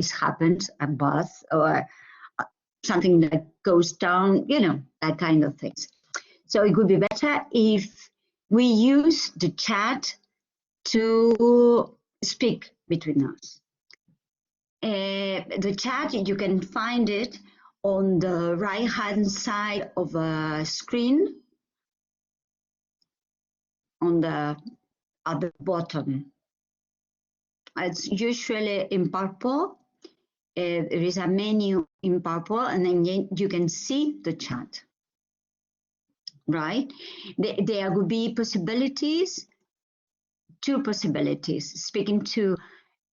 always happens, a bus or something that goes down, you know, that kind of things. So it would be better if we use the chat to speak between us. The chat, you can find it on the right-hand side of a screen on the at the bottom. It's usually in purple. There is a menu in purple, and then you can see the chat, right? There will be possibilities, two possibilities, speaking to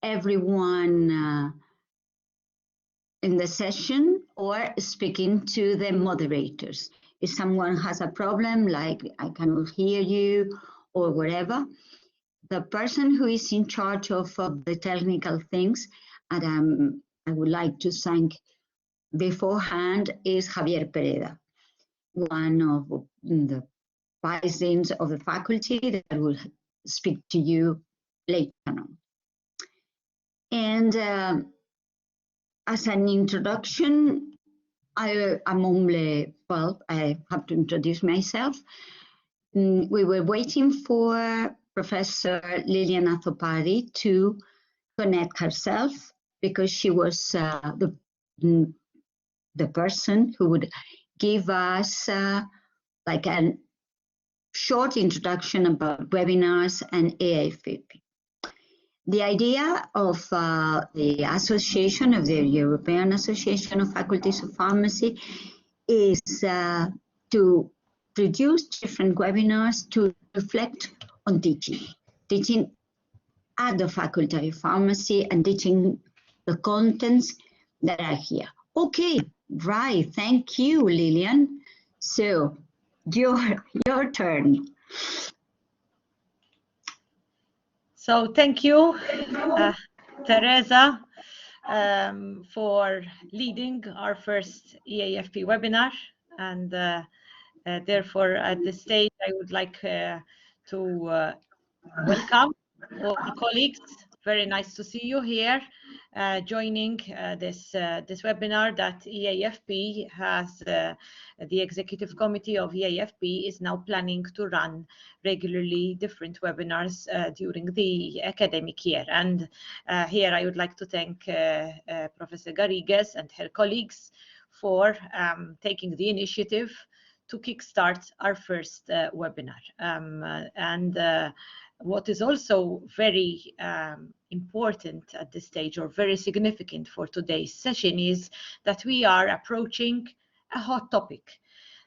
everyone in the session or speaking to the moderators. If someone has a problem, like I cannot hear you or whatever, the person who is in charge of the technical things, and I would like to thank beforehand, is Javier Pereda, one of the vice deans of the faculty that will speak to you later on. And as an introduction, I have to introduce myself. We were waiting for Professor Lilian Azzopardi to connect herself because she was the person who would give us like a short introduction about webinars and EAFP. The idea of the association, of the European Association of Faculties of Pharmacy, is to produce different webinars to reflect on teaching at the Faculty of Pharmacy and teaching the contents that are here. Okay, right, thank you, Lilian. So, your turn. So thank you, Teresa, for leading our first EAFP webinar. And therefore, at this stage, I would like to welcome all colleagues. Very nice to see you here joining this webinar that EAFP has, the Executive Committee of EAFP is now planning to run regularly different webinars during the academic year. And here I would like to thank Professor Garrigues and her colleagues for taking the initiative to kickstart our first webinar. What is also very important at this stage, or very significant for today's session, is that we are approaching a hot topic.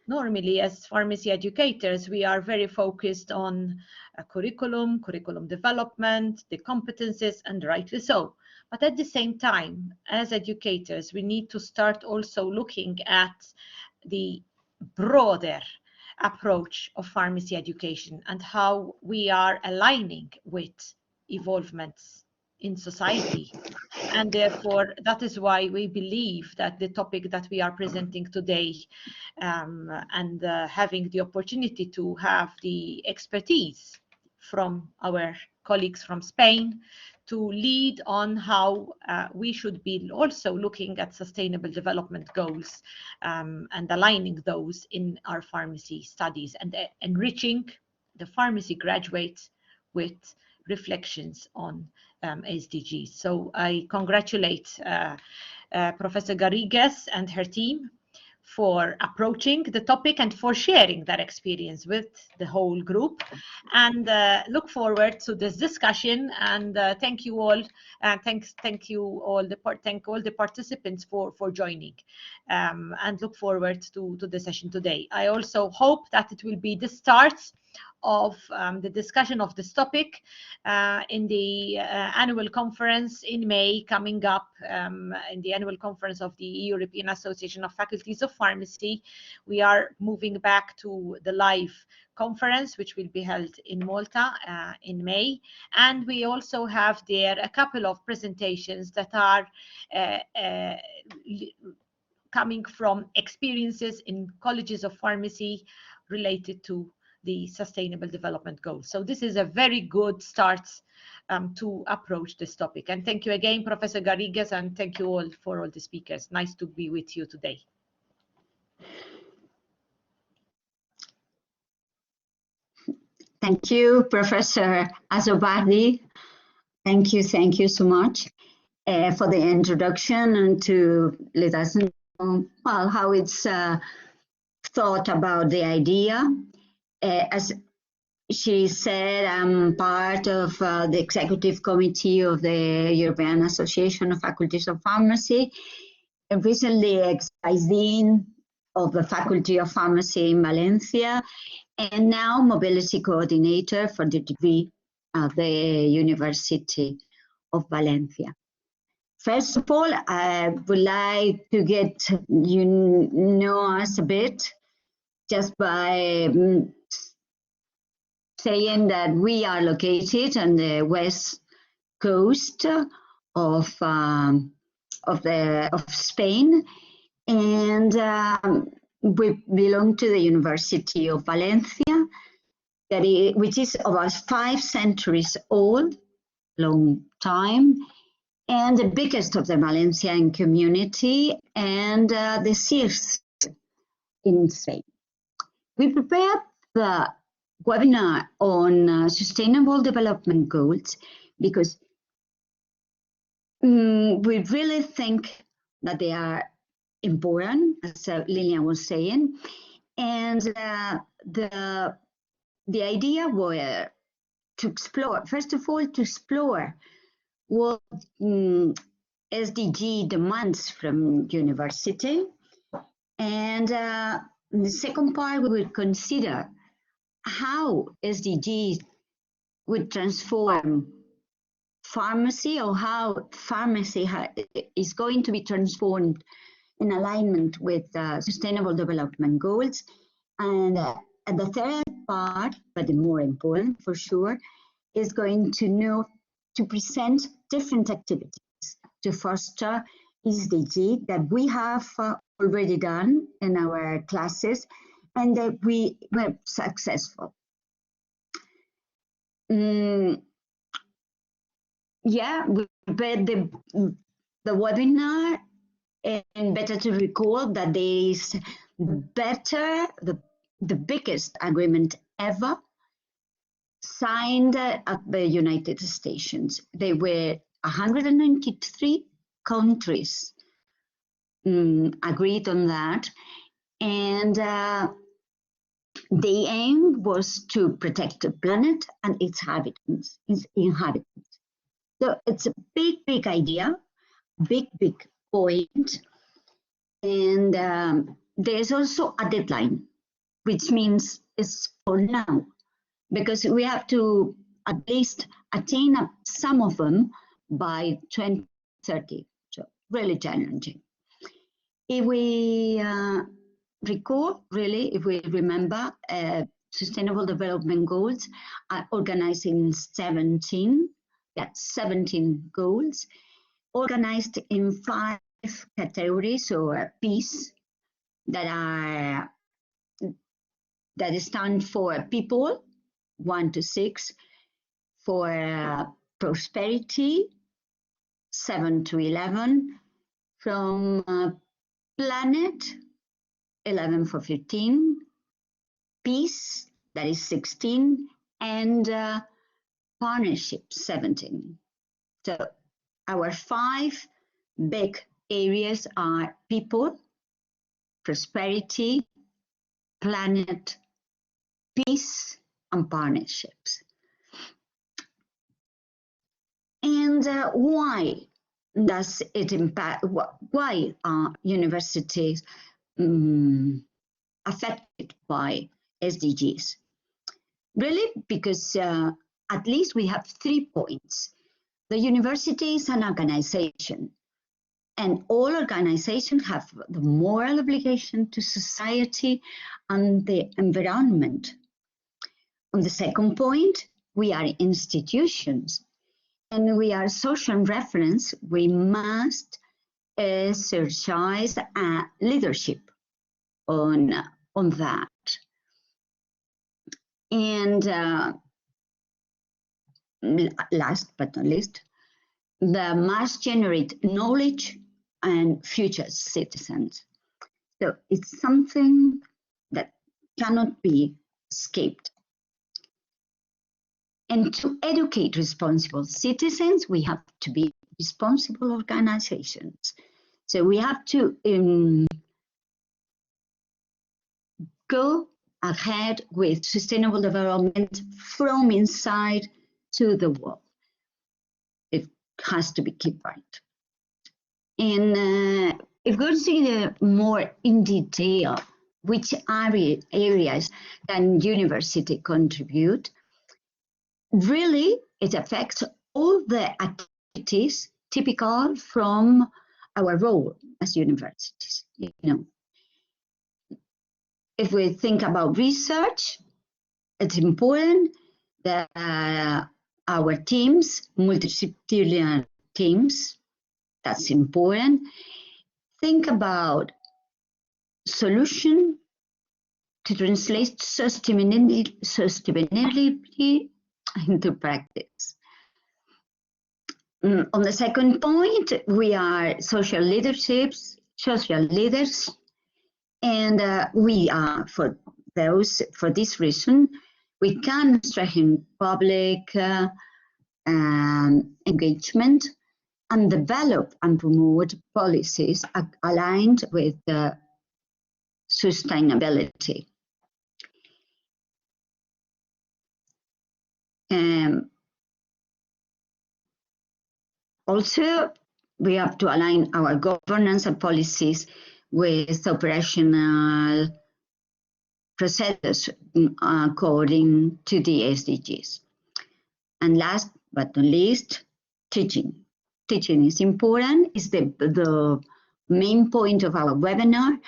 Normally, as pharmacy educators, we are very focused on curriculum development, the competencies, and rightly so. But at the same time, as educators, we need to start also looking at the broader approach of pharmacy education and how we are aligning with evolvements in society. And therefore, that is why we believe that the topic that we are presenting today and having the opportunity to have the expertise from our colleagues from Spain to lead on how we should be also looking at sustainable development goals and aligning those in our pharmacy studies and enriching the pharmacy graduates with reflections on SDGs. So I congratulate Professor Garrigues and her team for approaching the topic and for sharing that experience with the whole group, and look forward to this discussion. And thank you all, and thank all the participants for joining, and look forward to the session today. I also hope that it will be the start of the discussion of this topic in the annual conference in May coming up, in the annual conference of the European Association of Faculties of Pharmacy. We are moving back to the live conference, which will be held in Malta in May. And we also have there a couple of presentations that are coming from experiences in colleges of pharmacy related to the Sustainable Development Goals. So this is a very good start to approach this topic. And thank you again, Professor Garrigues, and thank you all for all the speakers. Nice to be with you today. Thank you, Professor Azzopardi. Thank you so much for the introduction and to let us know how it's thought about the idea. As she said, I'm part of the executive committee of the European Association of Faculties of Pharmacy, and recently ex-Dean of the Faculty of Pharmacy in Valencia, and now mobility coordinator for the degree at the University of Valencia. First of all, I would like to get you know us a bit just by saying that we are located on the west coast of Spain, and we belong to the University of Valencia, which is about 5 centuries old, long time, and the biggest of the Valencian community, and the 6th in Spain. We prepared the webinar on Sustainable Development Goals because we really think that they are important, as Lilian was saying, and the idea was to explore, first of all, to explore what SDG demands from university, and in the second part we will consider how SDGs would transform pharmacy, or how pharmacy is going to be transformed in alignment with Sustainable Development Goals. And the third part, but the more important for sure, is going to present different activities to foster SDG that we have already done in our classes and that we were successful. Yeah, we prepared the webinar, and better to recall that there is the biggest agreement ever signed at the United States. There were 193 countries agreed on that, and the aim was to protect the planet and its inhabitants. So it's a big idea, big point, and there's also a deadline, which means it's for now, because we have to at least attain some of them by 2030, so really challenging. If we recall, really, if we remember, Sustainable Development Goals are organized in 17 goals, organized in 5 categories or P's that stand for people, 1 to 6, for prosperity, 7 to 11, from planet, 11 for 15, peace, that is 16, and partnership, 17. So our 5 big areas are people, prosperity, planet, peace, and partnerships. And why does it impact? Why are universities affected by SDGs? Really, because at least we have 3 points. The university is an organization, and all organizations have the moral obligation to society and the environment. On the second point, we are institutions, and we are social reference. We must exercise leadership on that. And last but not least, the must generate knowledge and future citizens. So it's something that cannot be escaped. And to educate responsible citizens, we have to be responsible organizations. So we have to go ahead with sustainable development from inside to the world. It has to be kept right. And if we consider more in detail which areas can university contribute, really it affects all the activities typical from our role as universities. You know, if we think about research, it's important that our teams, multidisciplinary teams, that's important. Think about solution to translate sustainability into practice. On the second point, we are social leaders, and we are, for this reason, we can strengthen public engagement and develop and promote policies aligned with sustainability. Also, we have to align our governance and policies with operational processes according to the SDGs. And last but not least, teaching. Teaching is important, is the main point of our webinar.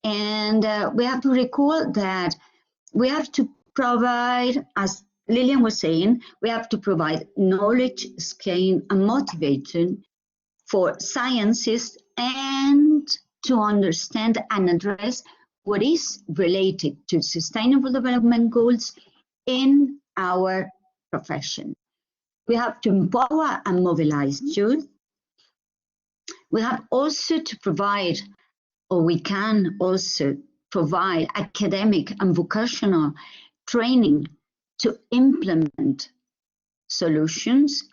And we have to recall that we have to provide, as Lillian was saying, we have to provide knowledge, skill, and motivation for scientists and to understand and address what is related to sustainable development goals in our profession. We have to empower and mobilize youth. We have also to provide, or we can also provide, academic and vocational training to implement solutions.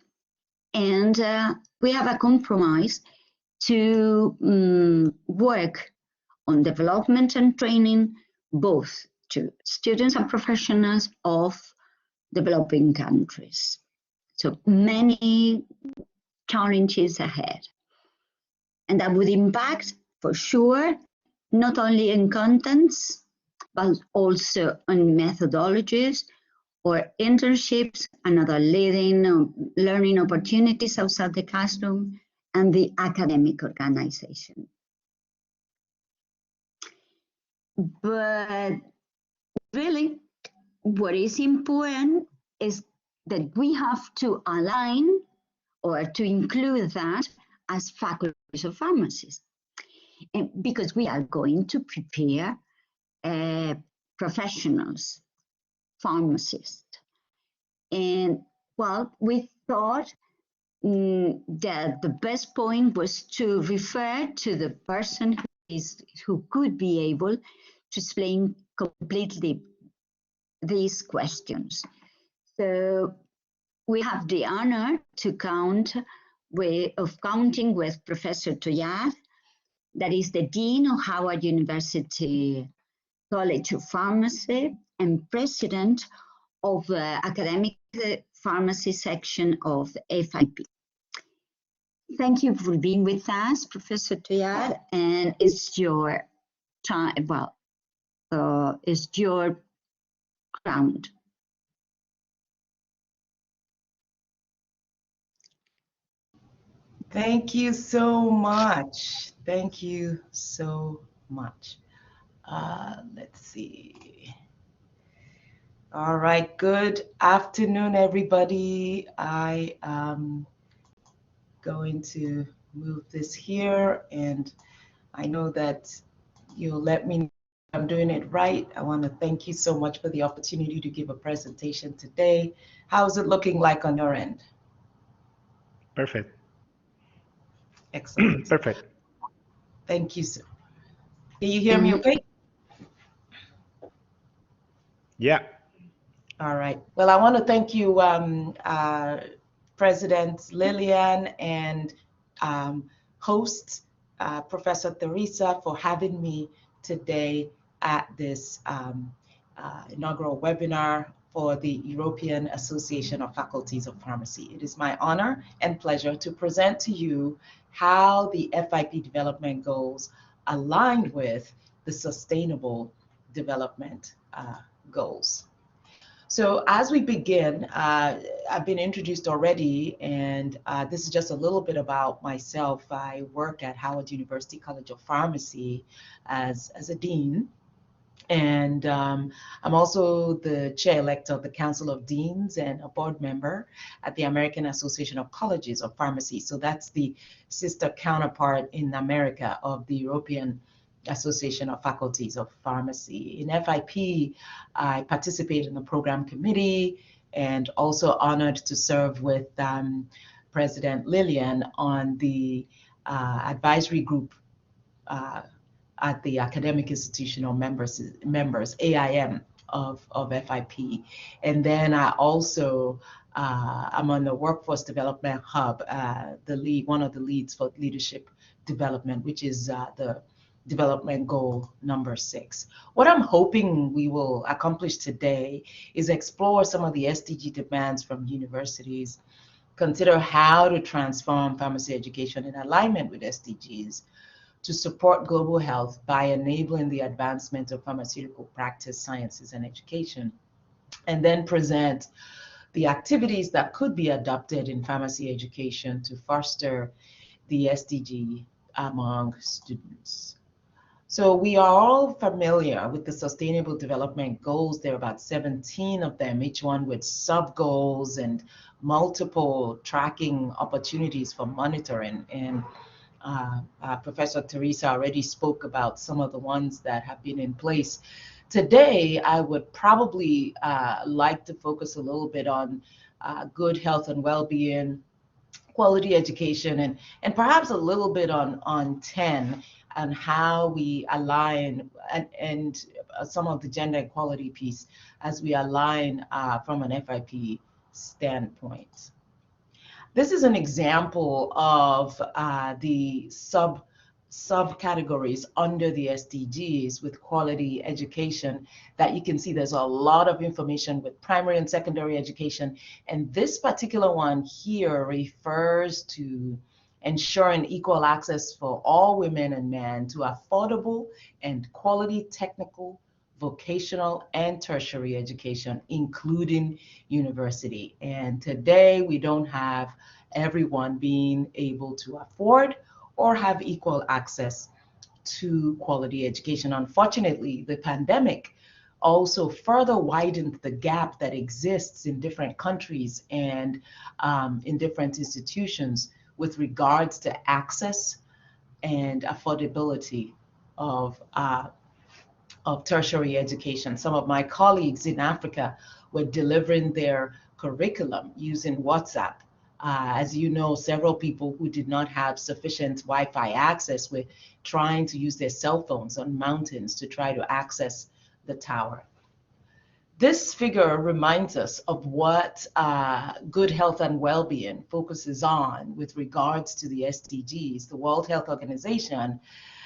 And we have a compromise to work on development and training, both to students and professionals of developing countries. So many challenges ahead. And that would impact, for sure, not only in contents, but also on methodologies or internships and other learning opportunities outside the classroom and the academic organization. But really, what is important is that we have to align or to include that as faculties of pharmacists, and because we are going to prepare professionals, pharmacists. And well, we thought that the best point was to refer to the person who could be able to explain completely these questions. So we have the honor to counting with Professor Toyin, that is the Dean of Howard University College of Pharmacy and President of the Academic Pharmacy section of FIP. Thank you for being with us, Professor Toyin, and it's your time, well, it's your ground. Thank you so much. Thank you so much. Let's see. All right, good afternoon, everybody. I am going to move this here, and I know that you'll let me I'm doing it right. I want to thank you so much for the opportunity to give a presentation today. How's it looking like on your end? Perfect. Excellent. Perfect. Thank you, sir. Can you hear me okay? Yeah. All right. Well, I want to thank you, President Lillian and host Professor Teresa, for having me today at this inaugural webinar for the European Association of Faculties of Pharmacy. It is my honor and pleasure to present to you how the FIP development goals aligned with the Sustainable Development Goals. So as we begin, I've been introduced already, and this is just a little bit about myself. I work at Howard University College of Pharmacy as a dean, and I'm also the chair-elect of the Council of Deans and a board member at the American Association of Colleges of Pharmacy. So that's the sister counterpart in America of the European Association of Faculties of Pharmacy. In FIP, I participate in the program committee and also honored to serve with President Lillian on the advisory group at the Academic Institutional Members AIM of FIP. And then I also I'm on the Workforce Development Hub, one of the leads for leadership development, which is the development goal number 6. What I'm hoping we will accomplish today is explore some of the SDG demands from universities, consider how to transform pharmacy education in alignment with SDGs to support global health by enabling the advancement of pharmaceutical practice, sciences, and education, and then present the activities that could be adopted in pharmacy education to foster the SDG among students. So we are all familiar with the Sustainable Development Goals. There are about 17 of them, each one with sub-goals and multiple tracking opportunities for monitoring. And Professor Teresa already spoke about some of the ones that have been in place. Today, I would probably like to focus a little bit on good health and well-being, quality education, and perhaps a little bit on 10 and how we align and some of the gender equality piece as we align from an FIP standpoint. This is an example of the subcategories under the SDGs with quality education that you can see there's a lot of information with primary and secondary education. And this particular one here refers to ensuring equal access for all women and men to affordable and quality technical, vocational, and tertiary education, including university. And today we don't have everyone being able to afford or have equal access to quality education. Unfortunately, the pandemic also further widened the gap that exists in different countries and in different institutions with regards to access and affordability of tertiary education. Some of my colleagues in Africa were delivering their curriculum using WhatsApp. As you know, several people who did not have sufficient Wi-Fi access were trying to use their cell phones on mountains to try to access the tower. This figure reminds us of what good health and well-being focuses on with regards to the SDGs. The World Health Organization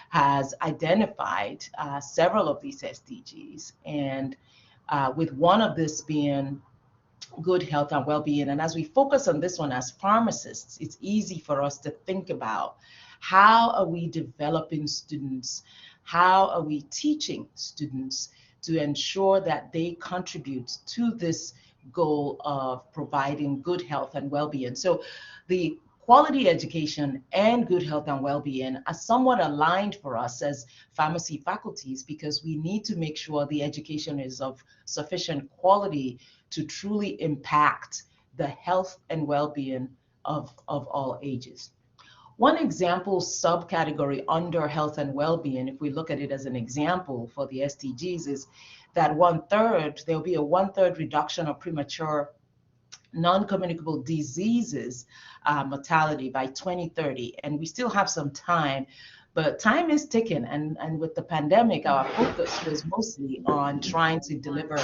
has identified several of these SDGs, and with one of this being good health and well-being. And as we focus on this one as pharmacists, it's easy for us to think about how are we developing students, how are we teaching students to ensure that they contribute to this goal of providing good health and well-being. So the quality education and good health and well-being are somewhat aligned for us as pharmacy faculties because we need to make sure the education is of sufficient quality to truly impact the health and well-being of all ages. One example subcategory under health and well-being, if we look at it as an example for the SDGs, is that there'll be a 1/3 reduction of premature non-communicable diseases mortality by 2030. And we still have some time, but time is ticking. And with the pandemic, our focus was mostly on trying to deliver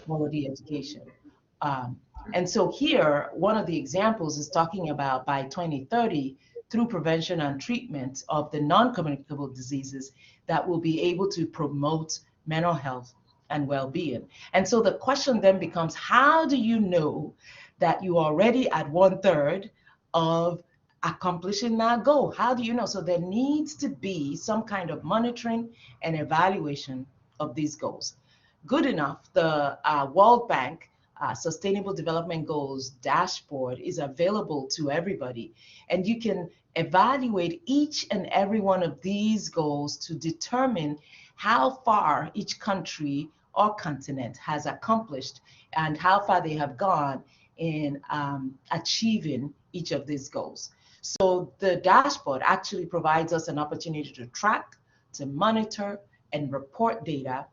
quality education. And so here, one of the examples is talking about by 2030, through prevention and treatment of the non-communicable diseases, that will be able to promote mental health and well-being. And so the question then becomes, how do you know that you are already at 1/3 of accomplishing that goal? How do you know? So there needs to be some kind of monitoring and evaluation of these goals. Good enough, the World Bank Sustainable Development Goals dashboard is available to everybody, and you can evaluate each and every one of these goals to determine how far each country or continent has accomplished and how far they have gone in achieving each of these goals. So the dashboard actually provides us an opportunity to track, to monitor, and report data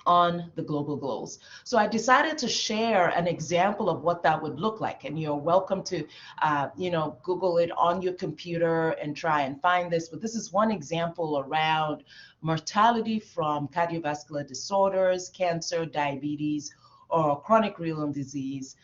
on the global goals. So I decided to share an example of what that would look like. And you're welcome to, Google it on your computer and try and find this. But this is one example around mortality from cardiovascular disorders, cancer, diabetes, or chronic renal disease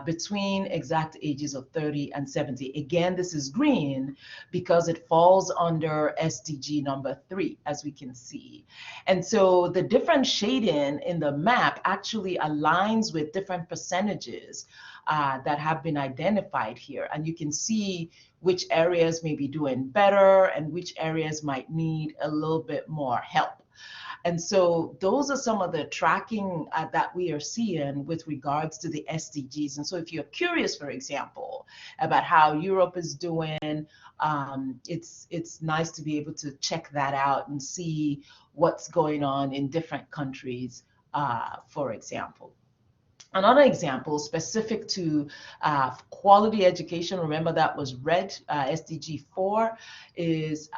between exact ages of 30 and 70. Again, this is green because it falls under SDG number 3, as we can see. And so the different shading in the map actually aligns with different percentages that have been identified here. And you can see which areas may be doing better and which areas might need a little bit more help. And so those are some of the tracking that we are seeing with regards to the SDGs. And so if you're curious, for example, about how Europe is doing, it's nice to be able to check that out and see what's going on in different countries, for example. Another example specific to quality education, remember that was red, SDG 4, is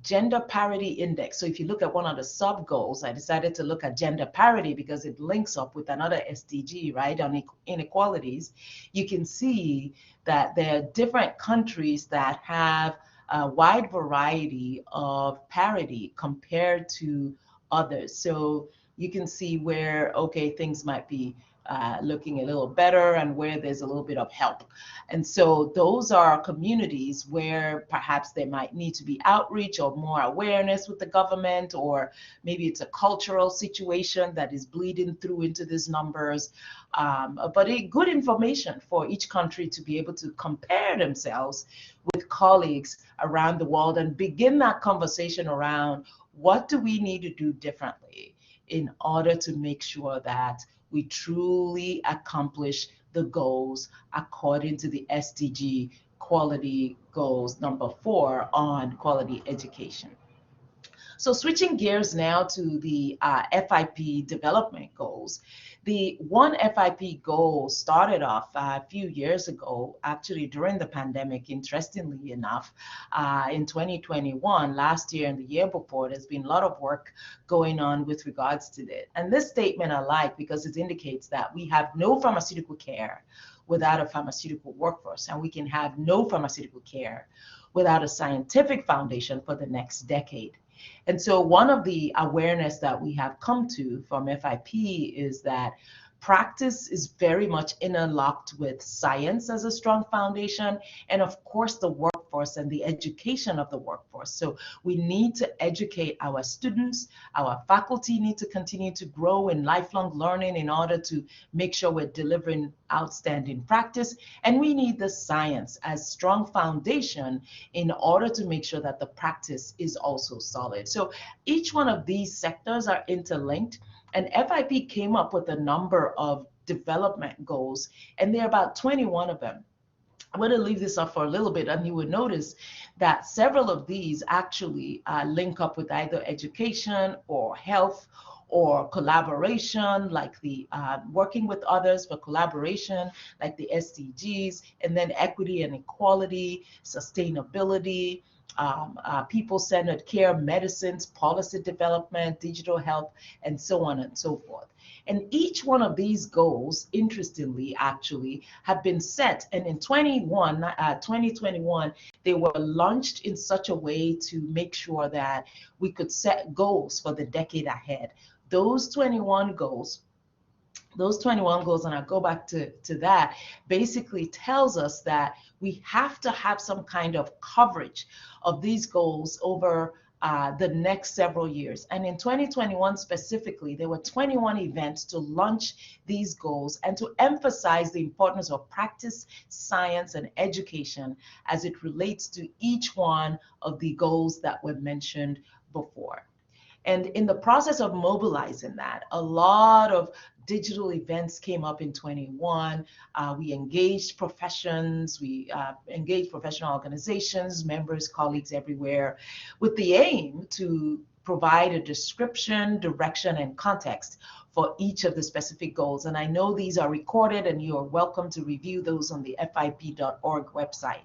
gender parity index. So if you look at one of the sub goals, I decided to look at gender parity because it links up with another SDG, right, on inequalities. You can see that there are different countries that have a wide variety of parity compared to others. So you can see where, okay, things might be looking a little better and where there's a little bit of help. And so those are communities where perhaps there might need to be outreach or more awareness with the government, or maybe it's a cultural situation that is bleeding through into these numbers. But good information for each country to be able to compare themselves with colleagues around the world and begin that conversation around what do we need to do differently in order to make sure that we truly accomplish the goals according to the SDG quality goals number 4 on quality education. So switching gears now to the FIP development goals. The one FIP goal started off a few years ago, actually during the pandemic, interestingly enough, in 2021, last year and the year before. There's been a lot of work going on with regards to it. And this statement I like because it indicates that we have no pharmaceutical care without a pharmaceutical workforce, and we can have no pharmaceutical care without a scientific foundation for the next decade. And so one of the awareness that we have come to from FIP is that practice is very much interlocked with science as a strong foundation, and of course the workforce and the education of the workforce. So we need to educate our students, our faculty need to continue to grow in lifelong learning in order to make sure we're delivering outstanding practice, and we need the science as strong foundation in order to make sure that the practice is also solid. So each one of these sectors are interlinked. And FIP came up with a number of development goals, and there are about 21 of them. I'm going to leave this up for a little bit, and you would notice that several of these actually link up with either education or health or collaboration, like the working with others for collaboration, like the SDGs, and then equity and equality, sustainability, people-centered care, medicines, policy development, digital health, and so on and so forth. And each one of these goals, interestingly, actually, have been set. And in 2021, they were launched in such a way to make sure that we could set goals for the decade ahead. Those 21 goals, and I'll go back to that, basically tells us that we have to have some kind of coverage of these goals over the next several years. And in 2021 specifically, there were 21 events to launch these goals and to emphasize the importance of practice, science, and education as it relates to each one of the goals that were mentioned before. And in the process of mobilizing that, a lot of digital events came up in 21. We engaged professions, we engaged professional organizations, members, colleagues everywhere, with the aim to provide a description, direction, and context for each of the specific goals. And I know these are recorded, and you are welcome to review those on the FIP.org website.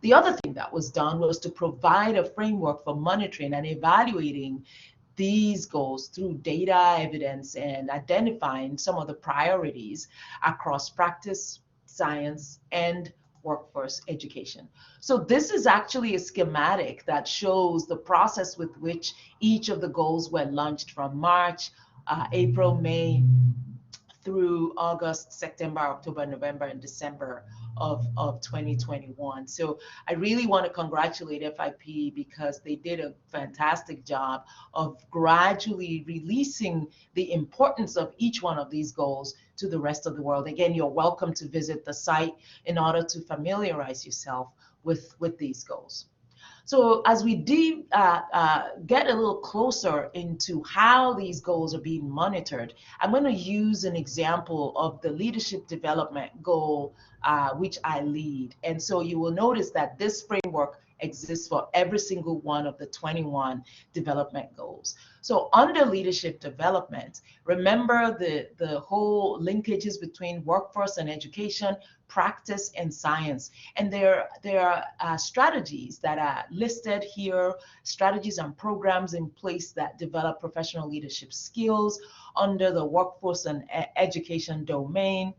The other thing that was done was to provide a framework for monitoring and evaluating these goals through data, evidence, and identifying some of the priorities across practice, science, and workforce education. So this is actually a schematic that shows the process with which each of the goals were launched from March, April, May, through August, September, October, November, and December of 2021. So I really want to congratulate FIP because they did a fantastic job of gradually releasing the importance of each one of these goals to the rest of the world. Again, you're welcome to visit the site in order to familiarize yourself with these goals. So as we get a little closer into how these goals are being monitored, I'm going to use an example of the leadership development goal, which I lead. And so you will notice that this framework exists for every single one of the 21 development goals. So under leadership development, remember the whole linkages between workforce and education, practice and science. And there are strategies that are listed here, strategies and programs in place that develop professional leadership skills under the workforce and education domain.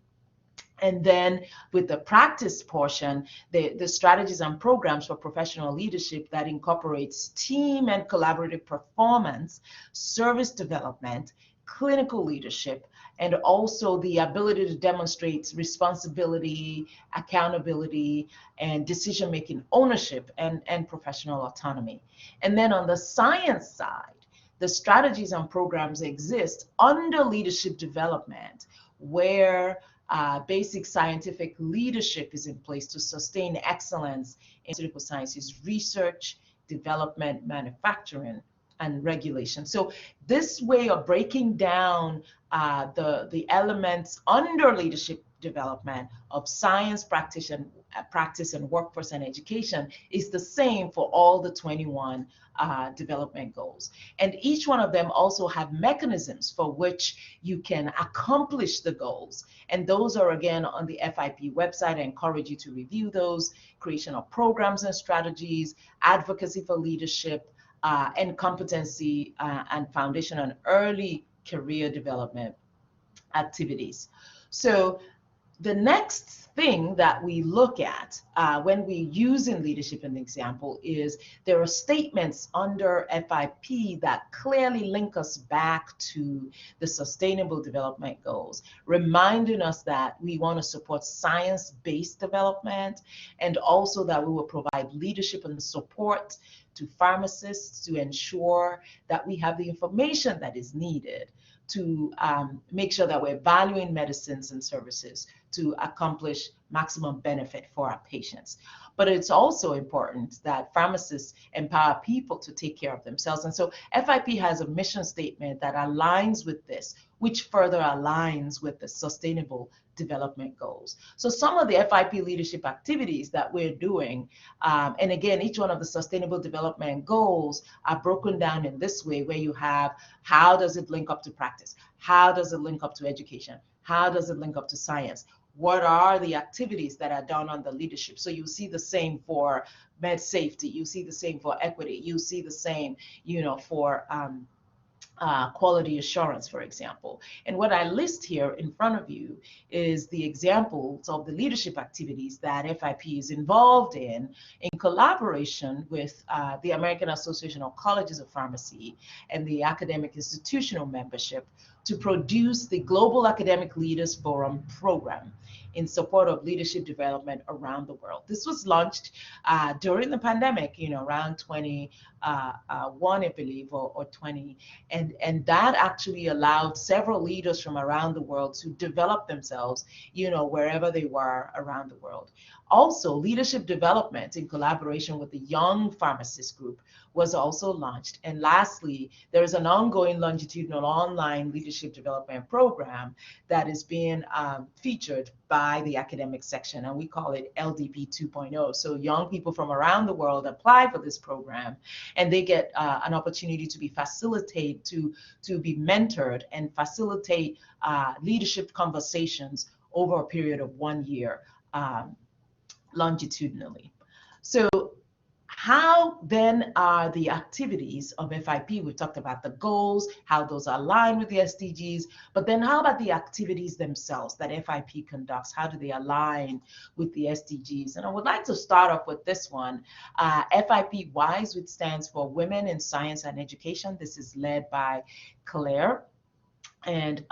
And then with the practice portion, the strategies and programs for professional leadership that incorporates team and collaborative performance, service development, clinical leadership, and also the ability to demonstrate responsibility, accountability, and decision-making ownership and professional autonomy. And then on the science side, the strategies and programs exist under leadership development, where basic scientific leadership is in place to sustain excellence in pharmaceutical sciences, research, development, manufacturing, and regulation. So this way of breaking down the elements under leadership development of science, practice, and workforce and education is the same for all the 21 development goals. And each one of them also have mechanisms for which you can accomplish the goals. And those are, again, on the FIP website. I encourage you to review those: creation of programs and strategies, advocacy for leadership, and competency and foundation and early career development activities. So the next thing that we look at when we use in leadership an example is there are statements under FIP that clearly link us back to the Sustainable Development Goals, reminding us that we want to support science-based development, and also that we will provide leadership and support to pharmacists to ensure that we have the information that is needed to make sure that we're valuing medicines and services to accomplish maximum benefit for our patients. but it's also important that pharmacists empower people to take care of themselves. And so FIP has a mission statement that aligns with this, which further aligns with the Sustainable Development Goals. So some of the FIP leadership activities that we're doing, and again, each one of the Sustainable Development Goals are broken down in this way, where you have how does it link up to practice? How does it link up to education? How does it link up to science? What are the activities that are done on the leadership? So you see the same for med safety, you see the same for equity, you see the same, for quality assurance, for example. And what I list here in front of you is the examples of the leadership activities that FIP is involved in collaboration with the American Association of Colleges of Pharmacy and the academic institutional membership to produce the Global Academic Leaders Forum program in support of leadership development around the world. This was launched during the pandemic, around 21, I believe, or 20. And that actually allowed several leaders from around the world to develop themselves, wherever they were around the world. Also, leadership development in collaboration with the Young Pharmacist Group was also launched. And lastly, there is an ongoing longitudinal online leadership development program that is being featured by the academic section, and we call it LDP 2.0. So young people from around the world apply for this program, and they get an opportunity to be facilitated, to be mentored and facilitate leadership conversations over a period of 1 year longitudinally. So how then are the activities of FIP? We've talked about the goals, how those align with the SDGs, but then how about the activities themselves that FIP conducts? How do they align with the SDGs? And I would like to start off with this one. FIP WISE, which stands for Women in Science and Education. This is led by Claire, and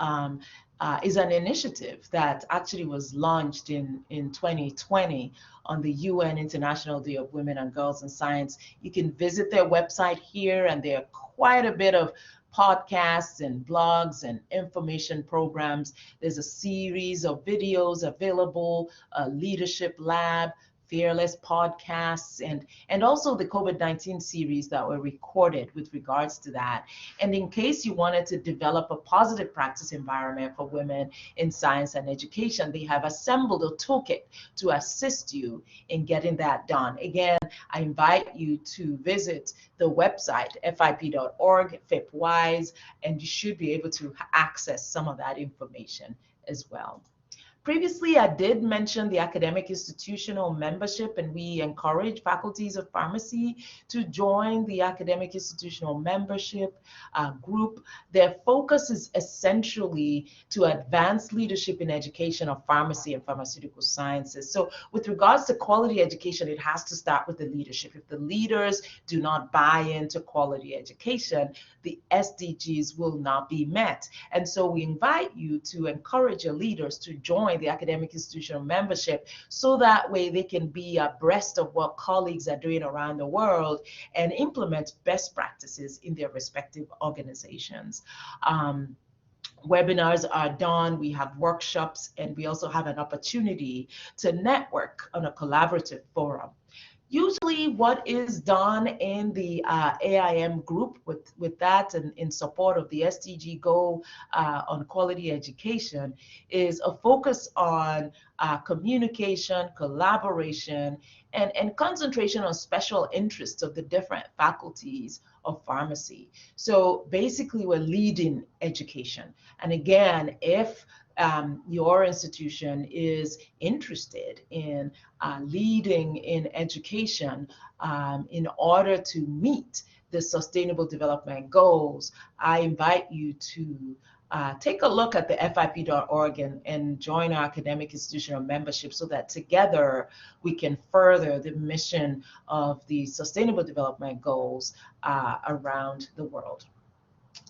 is an initiative that actually was launched in 2020 on the UN International Day of Women and Girls in Science. You can visit their website here, and there are quite a bit of podcasts and blogs and information programs. There's a series of videos available, a leadership lab, Fearless podcasts, and also the COVID-19 series that were recorded with regards to that. And in case you wanted to develop a positive practice environment for women in science and education, they have assembled a toolkit to assist you in getting that done. Again, I invite you to visit the website, fip.org, FIPWISE, and you should be able to access some of that information as well. Previously, I did mention the academic institutional membership, and we encourage faculties of pharmacy to join the academic institutional membership group. Their focus is essentially to advance leadership in education of pharmacy and pharmaceutical sciences. So with regards to quality education, it has to start with the leadership. If the leaders do not buy into quality education, the SDGs will not be met. And so we invite you to encourage your leaders to join the academic institutional membership, so that way they can be abreast of what colleagues are doing around the world and implement best practices in their respective organizations. Webinars are done, we have workshops, and we also have an opportunity to network on a collaborative forum. Usually what is done in the AIM group with that and in support of the SDG goal on quality education is a focus on communication, collaboration, and concentration on special interests of the different faculties of pharmacy. So basically we're leading education. And again, if your institution is interested in leading in education in order to meet the Sustainable Development Goals, I invite you to take a look at the FIP.org and join our academic institutional membership, so that together we can further the mission of the Sustainable Development Goals around the world.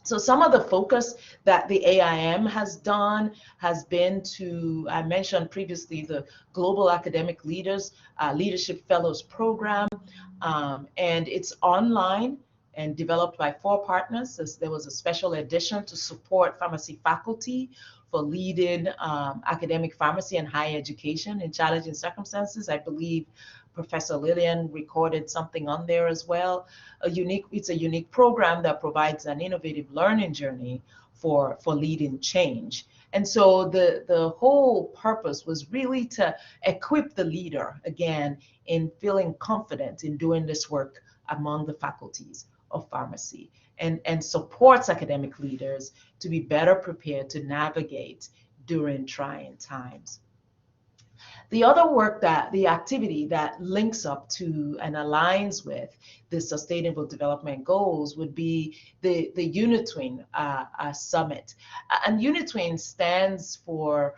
So some of the focus that the AIM has done has been to, I mentioned previously, the Global Academic Leadership Fellows Program, and it's online and developed by 4 partners. There was a special edition to support pharmacy faculty for leading academic pharmacy and higher education in challenging circumstances. I believe Professor Lillian recorded something on there as well. It's a unique program that provides an innovative learning journey for leading change. And so the whole purpose was really to equip the leader, again, in feeling confident in doing this work among the faculties of pharmacy, and supports academic leaders to be better prepared to navigate during trying times. The other work, the activity that links up to and aligns with the Sustainable Development Goals would be the UNITWIN Summit. And UNITWIN stands for,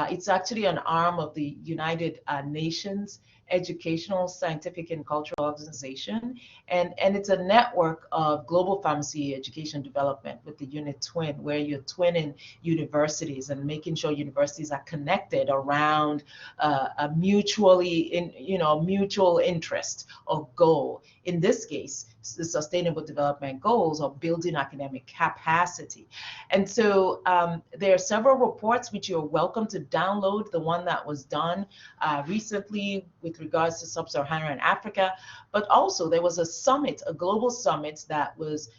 it's actually an arm of the United Nations Educational, Scientific, and Cultural Organization, and it's a network of global pharmacy education development with the UNITWIN, where you're twinning universities and making sure universities are connected around a mutual interest or goal. In this case, the Sustainable Development Goals of building academic capacity. And so there are several reports which you're welcome to download. The one that was done recently with regards to sub-Saharan Africa, but also there was a summit, a global summit that was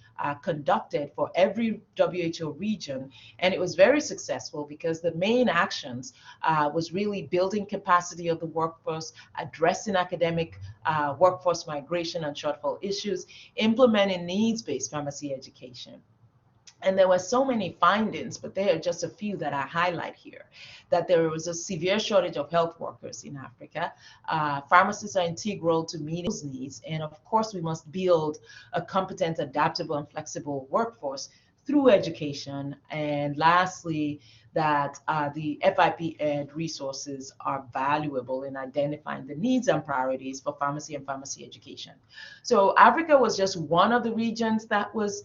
conducted for every WHO region, and it was very successful because the main actions was really building capacity of the workforce, addressing academic workforce migration and shortfall issues, implementing needs-based pharmacy education. And there were so many findings, but there are just a few that I highlight here. That there was a severe shortage of health workers in Africa. Pharmacists are integral to meeting those needs. And of course, we must build a competent, adaptable, and flexible workforce through education. And lastly, that the FIP Ed resources are valuable in identifying the needs and priorities for pharmacy and pharmacy education. So Africa was just one of the regions that was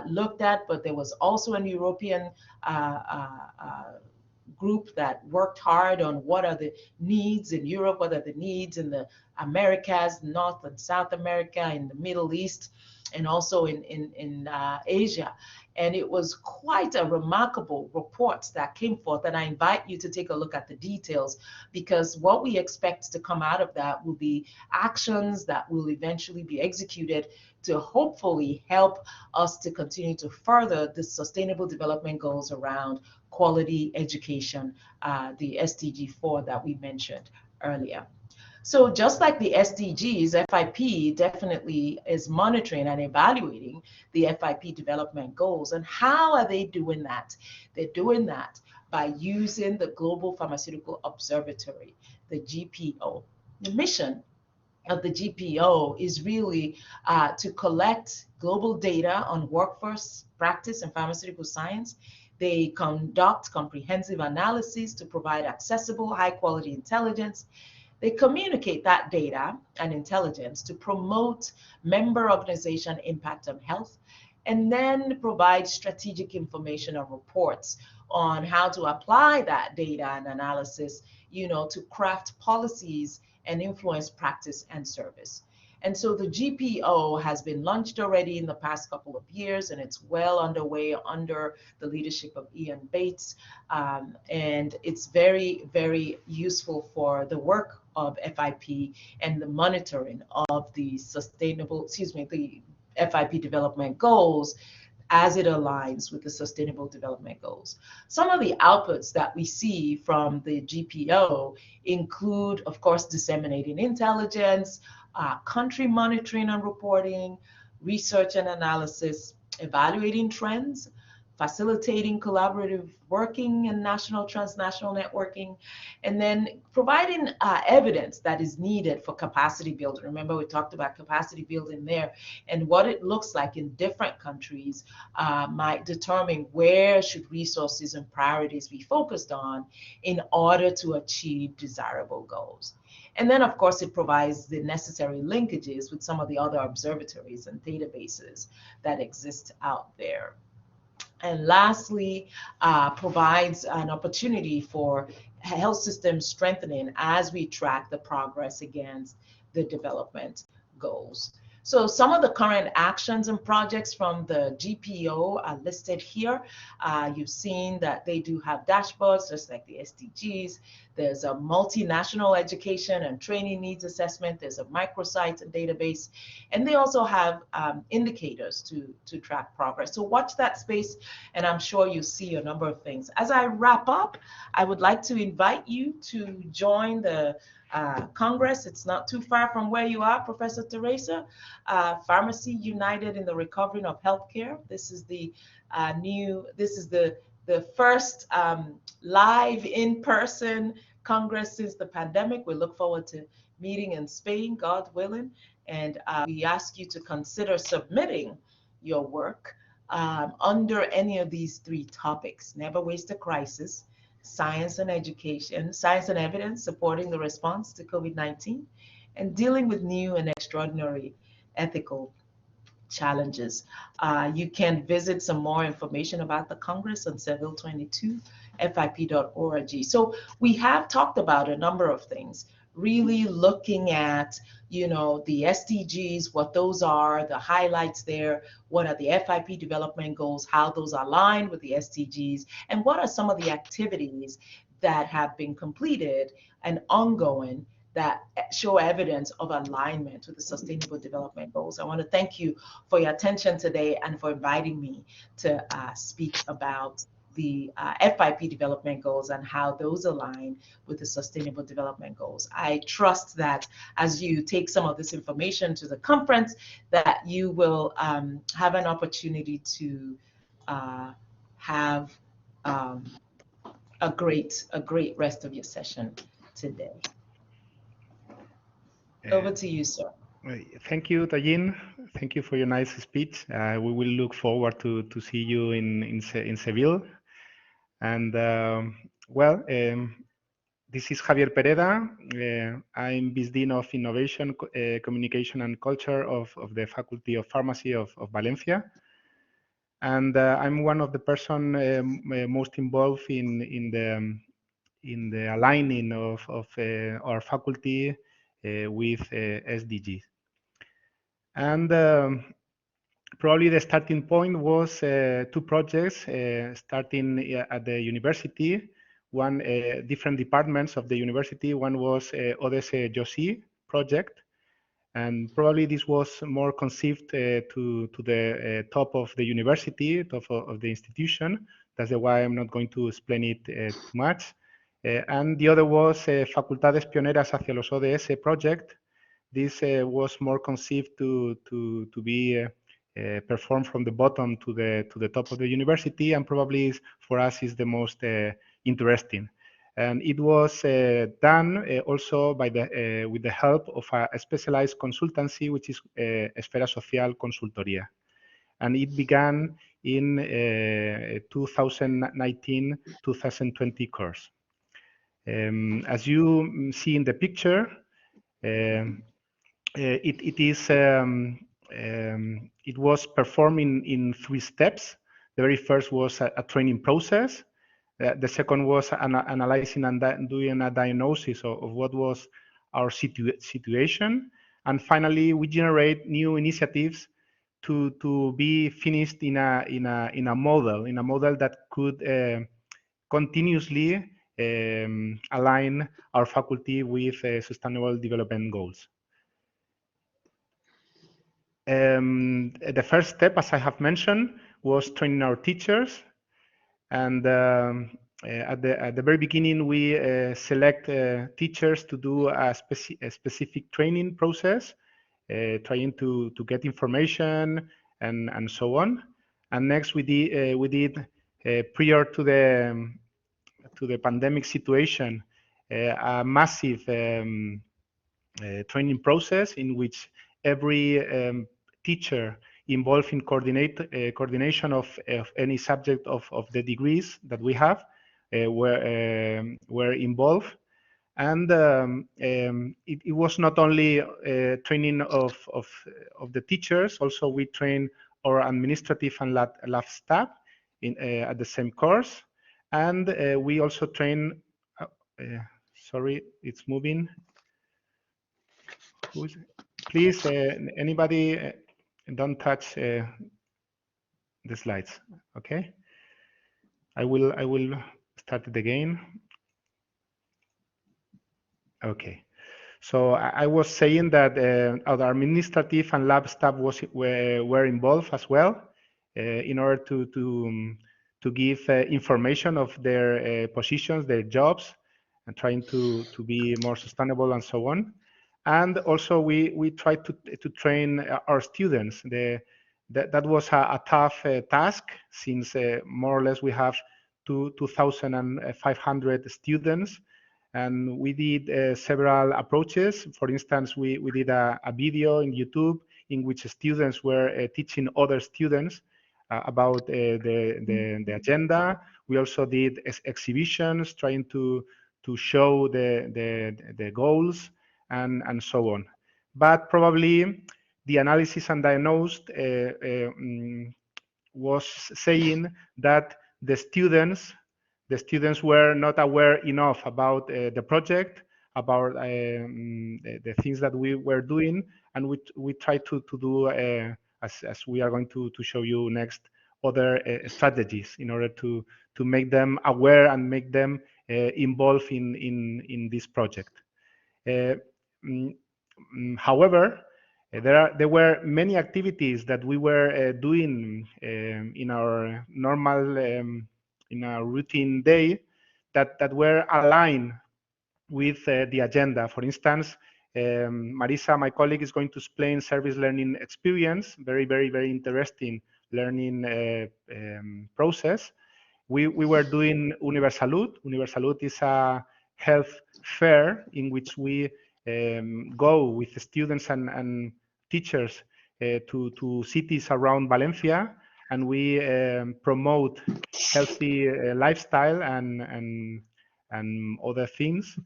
looked at, but there was also an European group that worked hard on what are the needs in Europe, what are the needs in the Americas, North and South America, in the Middle East, and also in Asia. And it was quite a remarkable report that came forth. And I invite you to take a look at the details, because what we expect to come out of that will be actions that will eventually be executed to hopefully help us to continue to further the Sustainable Development Goals around quality education, the SDG 4 that we mentioned earlier. So just like the SDGs, FIP definitely is monitoring and evaluating the FIP development goals. And how are they doing that? They're doing that by using the Global Pharmaceutical Observatory, the GPO. The mission of the GPO is really to collect global data on workforce practice and pharmaceutical science. They conduct comprehensive analyses to provide accessible, high-quality intelligence. They communicate that data and intelligence to promote member organization impact on health, and then provide strategic information and reports on how to apply that data and analysis, to craft policies and influence practice and service. And so the GPO has been launched already in the past couple of years, and it's well underway under the leadership of Ian Bates. And it's very, very useful for the work of FIP and the monitoring of the the FIP development goals as it aligns with the Sustainable Development Goals. Some of the outputs that we see from the GPO include, of course, disseminating intelligence, country monitoring and reporting, research and analysis, evaluating trends, facilitating collaborative working and national transnational networking, and then providing evidence that is needed for capacity building. Remember, we talked about capacity building there, and what it looks like in different countries might determine where should resources and priorities be focused on in order to achieve desirable goals. And then, of course, it provides the necessary linkages with some of the other observatories and databases that exist out there. And lastly, provides an opportunity for health system strengthening as we track the progress against the development goals. So some of the current actions and projects from the GPO are listed here. You've seen that they do have dashboards, just like the SDGs. There's a multinational education and training needs assessment. There's a microsite and database. And they also have indicators to track progress. So watch that space, and I'm sure you'll see a number of things. As I wrap up, I would like to invite you to join the Congress. It's not too far from where you are, Professor Teresa. Pharmacy United in the Recovering of Healthcare. This is the the first live in-person Congress since the pandemic. We look forward to meeting in Spain, God willing, and we ask you to consider submitting your work under any of these three topics: never waste a crisis, science and education, science and evidence supporting the response to COVID-19, and dealing with new and extraordinary ethical challenges. You can visit some more information about the Congress on Seville 22, FIP.org. So we have talked about a number of things, really looking at, the SDGs, what those are, the highlights there, what are the FIP development goals, how those align with the SDGs, and what are some of the activities that have been completed and ongoing that show evidence of alignment with the Sustainable Development Goals. I want to thank you for your attention today and for inviting me to speak about the FIP development goals and how those align with the Sustainable Development Goals. I trust that as you take some of this information to the conference, that you will have an opportunity to have a great rest of your session today. Over to you, sir. Thank you, Toyin. Thank you for your nice speech. We will look forward to see you in Seville. And this is Javier Pereda. I'm Vice Dean of Innovation, Communication and Culture of the Faculty of Pharmacy of Valencia. And I'm one of the person most involved in the aligning of our faculty with SDGs. And probably the starting point was two projects starting at the university. One, different departments of the university. One was Odesse Josie project, and probably this was more conceived to the top of the university, top of the institution. That's why I'm not going to explain it too much. And the other was Facultades Pioneras hacia los ODS project. This was more conceived to be performed from the bottom to the top of the university, and probably for us is the most interesting. And it was done also by with the help of a specialized consultancy, which is Esfera Social Consultoría. And it began in 2019-2020 course. As you see in the picture, it was performed in three steps. The very first was a training process. The second was analyzing and doing a diagnosis of what was our situation. And finally, we generate new initiatives to be finished in a model that could continuously align our faculty with Sustainable Development Goals. The first step, as I have mentioned, was training our teachers. And at the very beginning, we select teachers to do a specific training process, trying to get information and so on. And next, we did prior to the pandemic situation, a massive training process in which every teacher involved in coordination of any subject of the degrees that we have were involved. And it was not only training of the teachers, also we train our administrative and lab staff at the same course. And we also train, sorry, it's moving. Who is it? Please, anybody, don't touch the slides. Okay. I will start it again. Okay. So I was saying that our administrative and lab staff were involved as well in order to give information of their positions, their jobs, and trying to be more sustainable and so on. And also we tried to train our students. That was a tough task, since more or less we have 2,500 students. And we did several approaches. For instance, we did a video in YouTube in which students were teaching other students about the agenda. We also did exhibitions trying to show the goals and so on. But probably the analysis and diagnosed was saying that the students were not aware enough about the project, about the things that we were doing, and we tried to do, as we are going to show you next, other strategies in order to make them aware and make them involved in this project. However, there were many activities that we were doing in our normal in a routine day that were aligned with the agenda. For instance, Marisa, my colleague, is going to explain service learning experience, very interesting learning process. We were doing Universalud. Universalud is a health fair in which we go with students and teachers to cities around Valencia, and we promote healthy lifestyle and other things.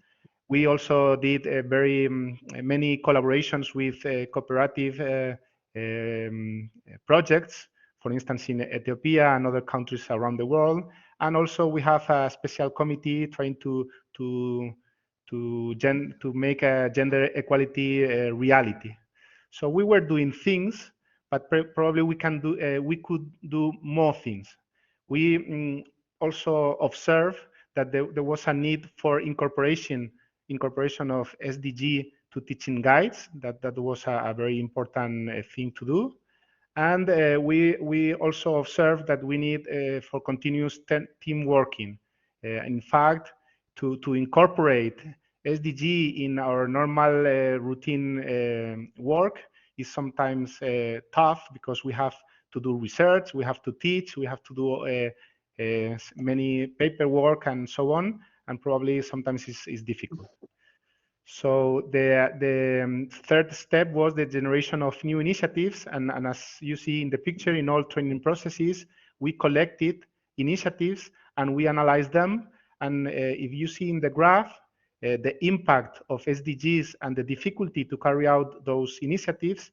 We also did very many collaborations with cooperative projects, for instance, in Ethiopia and other countries around the world. And also we have a special committee trying to make a gender equality reality. So we were doing things, but probably we could do more things. We also observed that there was a need for incorporation of SDG to teaching guides. That was a very important thing to do. And we also observed that we need for continuous team working. In fact, to incorporate SDG in our normal routine work is sometimes tough, because we have to do research, we have to teach, we have to do many paperwork and so on, and probably sometimes it's difficult. So the third step was the generation of new initiatives, and as you see in the picture, in all training processes, we collected initiatives and we analyzed them. And if you see in the graph, the impact of SDGs and the difficulty to carry out those initiatives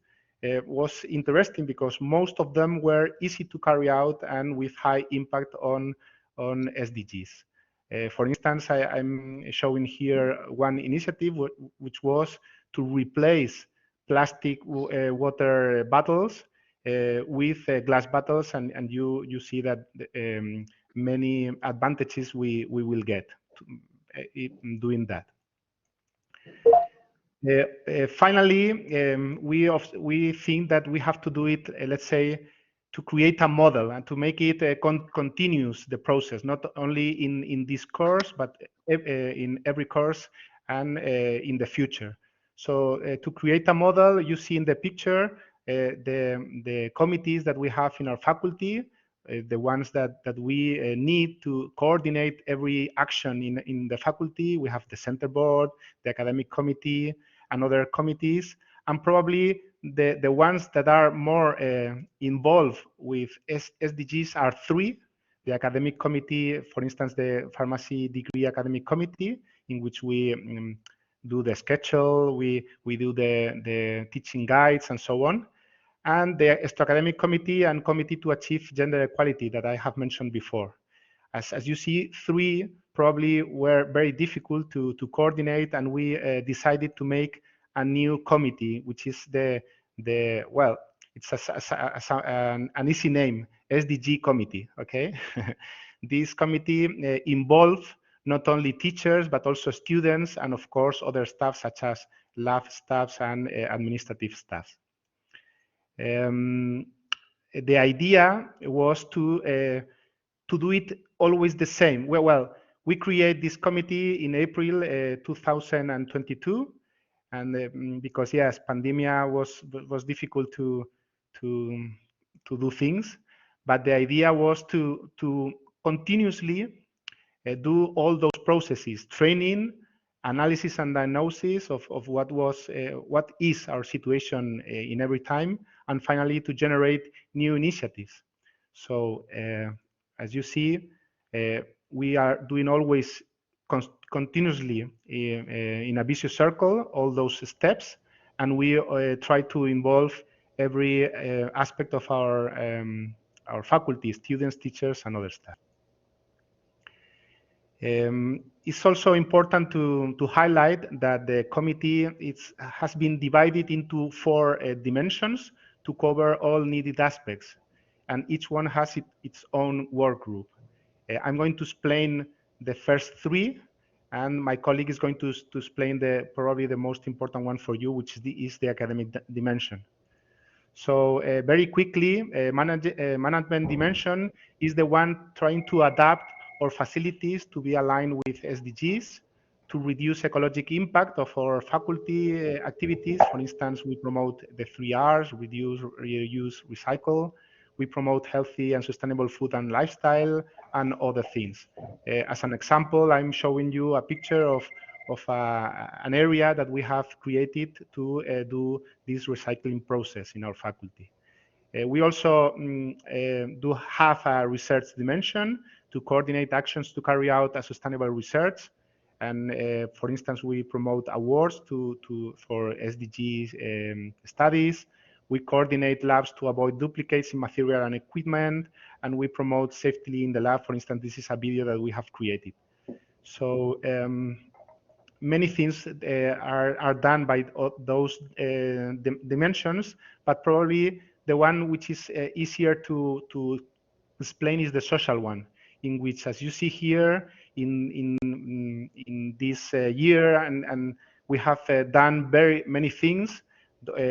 was interesting, because most of them were easy to carry out and with high impact on SDGs. For instance, I'm showing here one initiative which was to replace plastic water bottles with glass bottles, and you see that many advantages we will get in doing that. Finally, we think that we have to do it, let's say, to create a model and to make it continuous, the process, not only in this course, but in every course and in the future. So to create a model, you see in the picture the committees that we have in our faculty, the ones that we need to coordinate every action in the faculty. We have the center board, the academic committee, and other committees, and probably the ones that are more involved with SDGs are three. The academic committee, for instance, the pharmacy degree academic committee, in which we do the schedule, we do the teaching guides and so on. And the extra-academic committee and committee to achieve gender equality that I have mentioned before. As you see, three probably were very difficult to coordinate, and we decided to make a new committee, which is well, it's an easy name, SDG committee, okay? This committee involves not only teachers, but also students, and of course, other staff such as lab staffs and administrative staff. The idea was to do it always the same. Well, we create this committee in April 2022, and because yes, pandemia was difficult to do things, but the idea was to continuously do all those processes: training, analysis and diagnosis of what is our situation in every time, and finally to generate new initiatives. So as you see, we are doing always continuously in a vicious circle all those steps, and we try to involve every aspect of our faculty, students, teachers, and other staff. It's also important to highlight that the committee has been divided into 4 dimensions to cover all needed aspects, and each one has its own work group. I'm going to explain the first 3, and my colleague is going to explain probably the most important one for you, which is the academic dimension. So very quickly, management dimension is the one trying to adapt our facilities to be aligned with SDGs, to reduce ecological impact of our faculty activities. For instance, we promote the 3 Rs: reduce, reuse, recycle. We promote healthy and sustainable food and lifestyle, and other things. As an example, I'm showing you a picture of an area that we have created to do this recycling process in our faculty. We also do have a research dimension to coordinate actions to carry out a sustainable research. And for instance, we promote awards for SDGs studies. We coordinate labs to avoid duplicates in material and equipment, and we promote safety in the lab. For instance, this is a video that we have created. So many things are done by those dimensions, but probably the one which is easier to explain is the social one, in which, as you see here, in this year, and we have done very many things.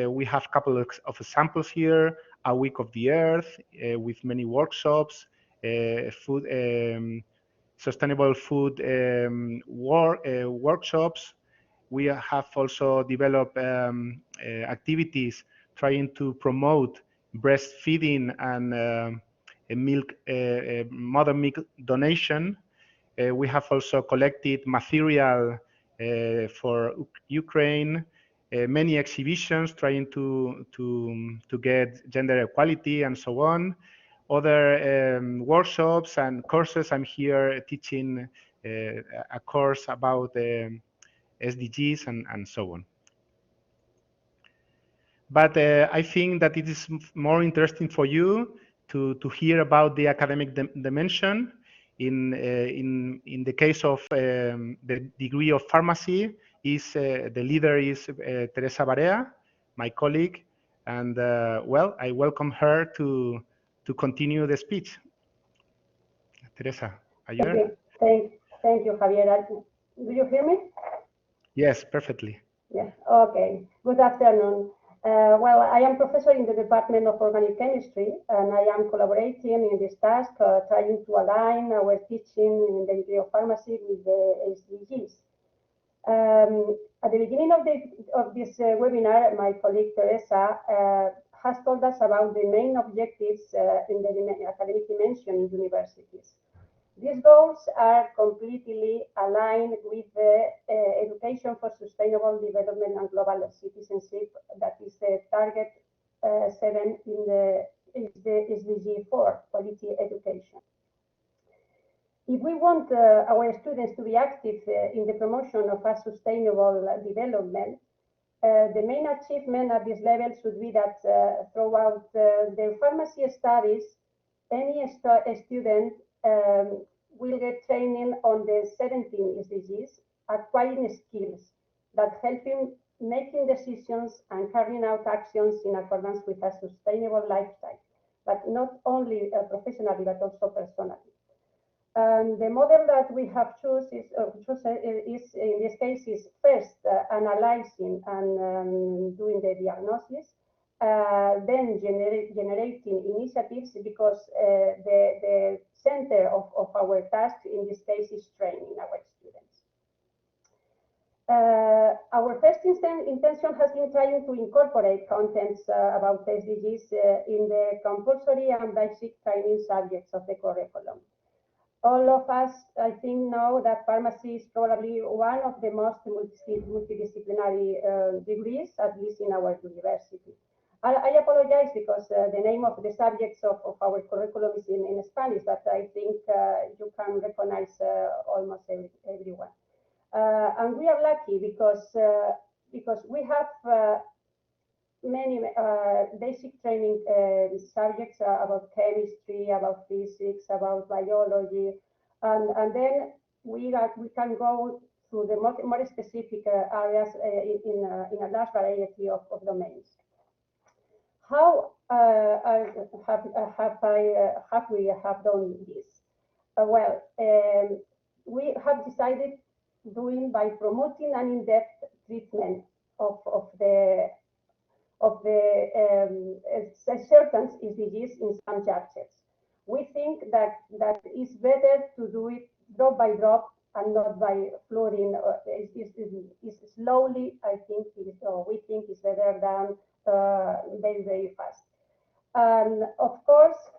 We have a couple of examples here: a week of the earth with many workshops, sustainable food workshops. We have also developed activities trying to promote breastfeeding and mother milk donation. We have also collected material for Ukraine. Many exhibitions trying to get gender equality and so on. Other workshops and courses. I'm here teaching a course about SDGs and so on. But I think that it is more interesting for you to hear about the academic dimension. In the case of the degree of pharmacy, the leader is Teresa Barea, my colleague, and well, I welcome her to continue the speech. Teresa, are you there? Thank you, Javier. Do you hear me? Yes, perfectly. Yes, okay. Good afternoon. Well, I am professor in the Department of Organic Chemistry, and I am collaborating in this task, trying to align our teaching in the degree of pharmacy with the SDGs. At the beginning of this webinar, my colleague Teresa has told us about the main objectives in the academic dimension in universities. These goals are completely aligned with the Education for Sustainable Development and Global Citizenship, that is the target 7 in the SDG 4, quality education. If we want our students to be active in the promotion of a sustainable development, the main achievement at this level should be that throughout their pharmacy studies, any student will get training on the 17 SDGs, acquiring skills that help him making decisions and carrying out actions in accordance with a sustainable lifestyle, but not only professionally, but also personally. And the model that we have chosen is in this case is first analyzing and doing the diagnosis, then generating initiatives, because the center of our task in this case is training our students. Our first intention has been trying to incorporate contents about SDGs in the compulsory and basic training subjects of the curriculum. All of us, I think, know that pharmacy is probably one of the most multidisciplinary degrees, at least in our university. I apologize because the name of the subjects of our curriculum is in Spanish, but I think you can recognize almost everyone. And we are lucky because we have many basic training subjects about chemistry, about physics, about biology, and then we can go through the more specific areas in a large variety of domains. How have we done this? Well, we have decided doing by promoting an in-depth treatment of the certain SDGs in some chapters. We think that it's better to do it drop by drop and not by flooding. It's slowly, I think, we think it's better than very, very fast. And of course,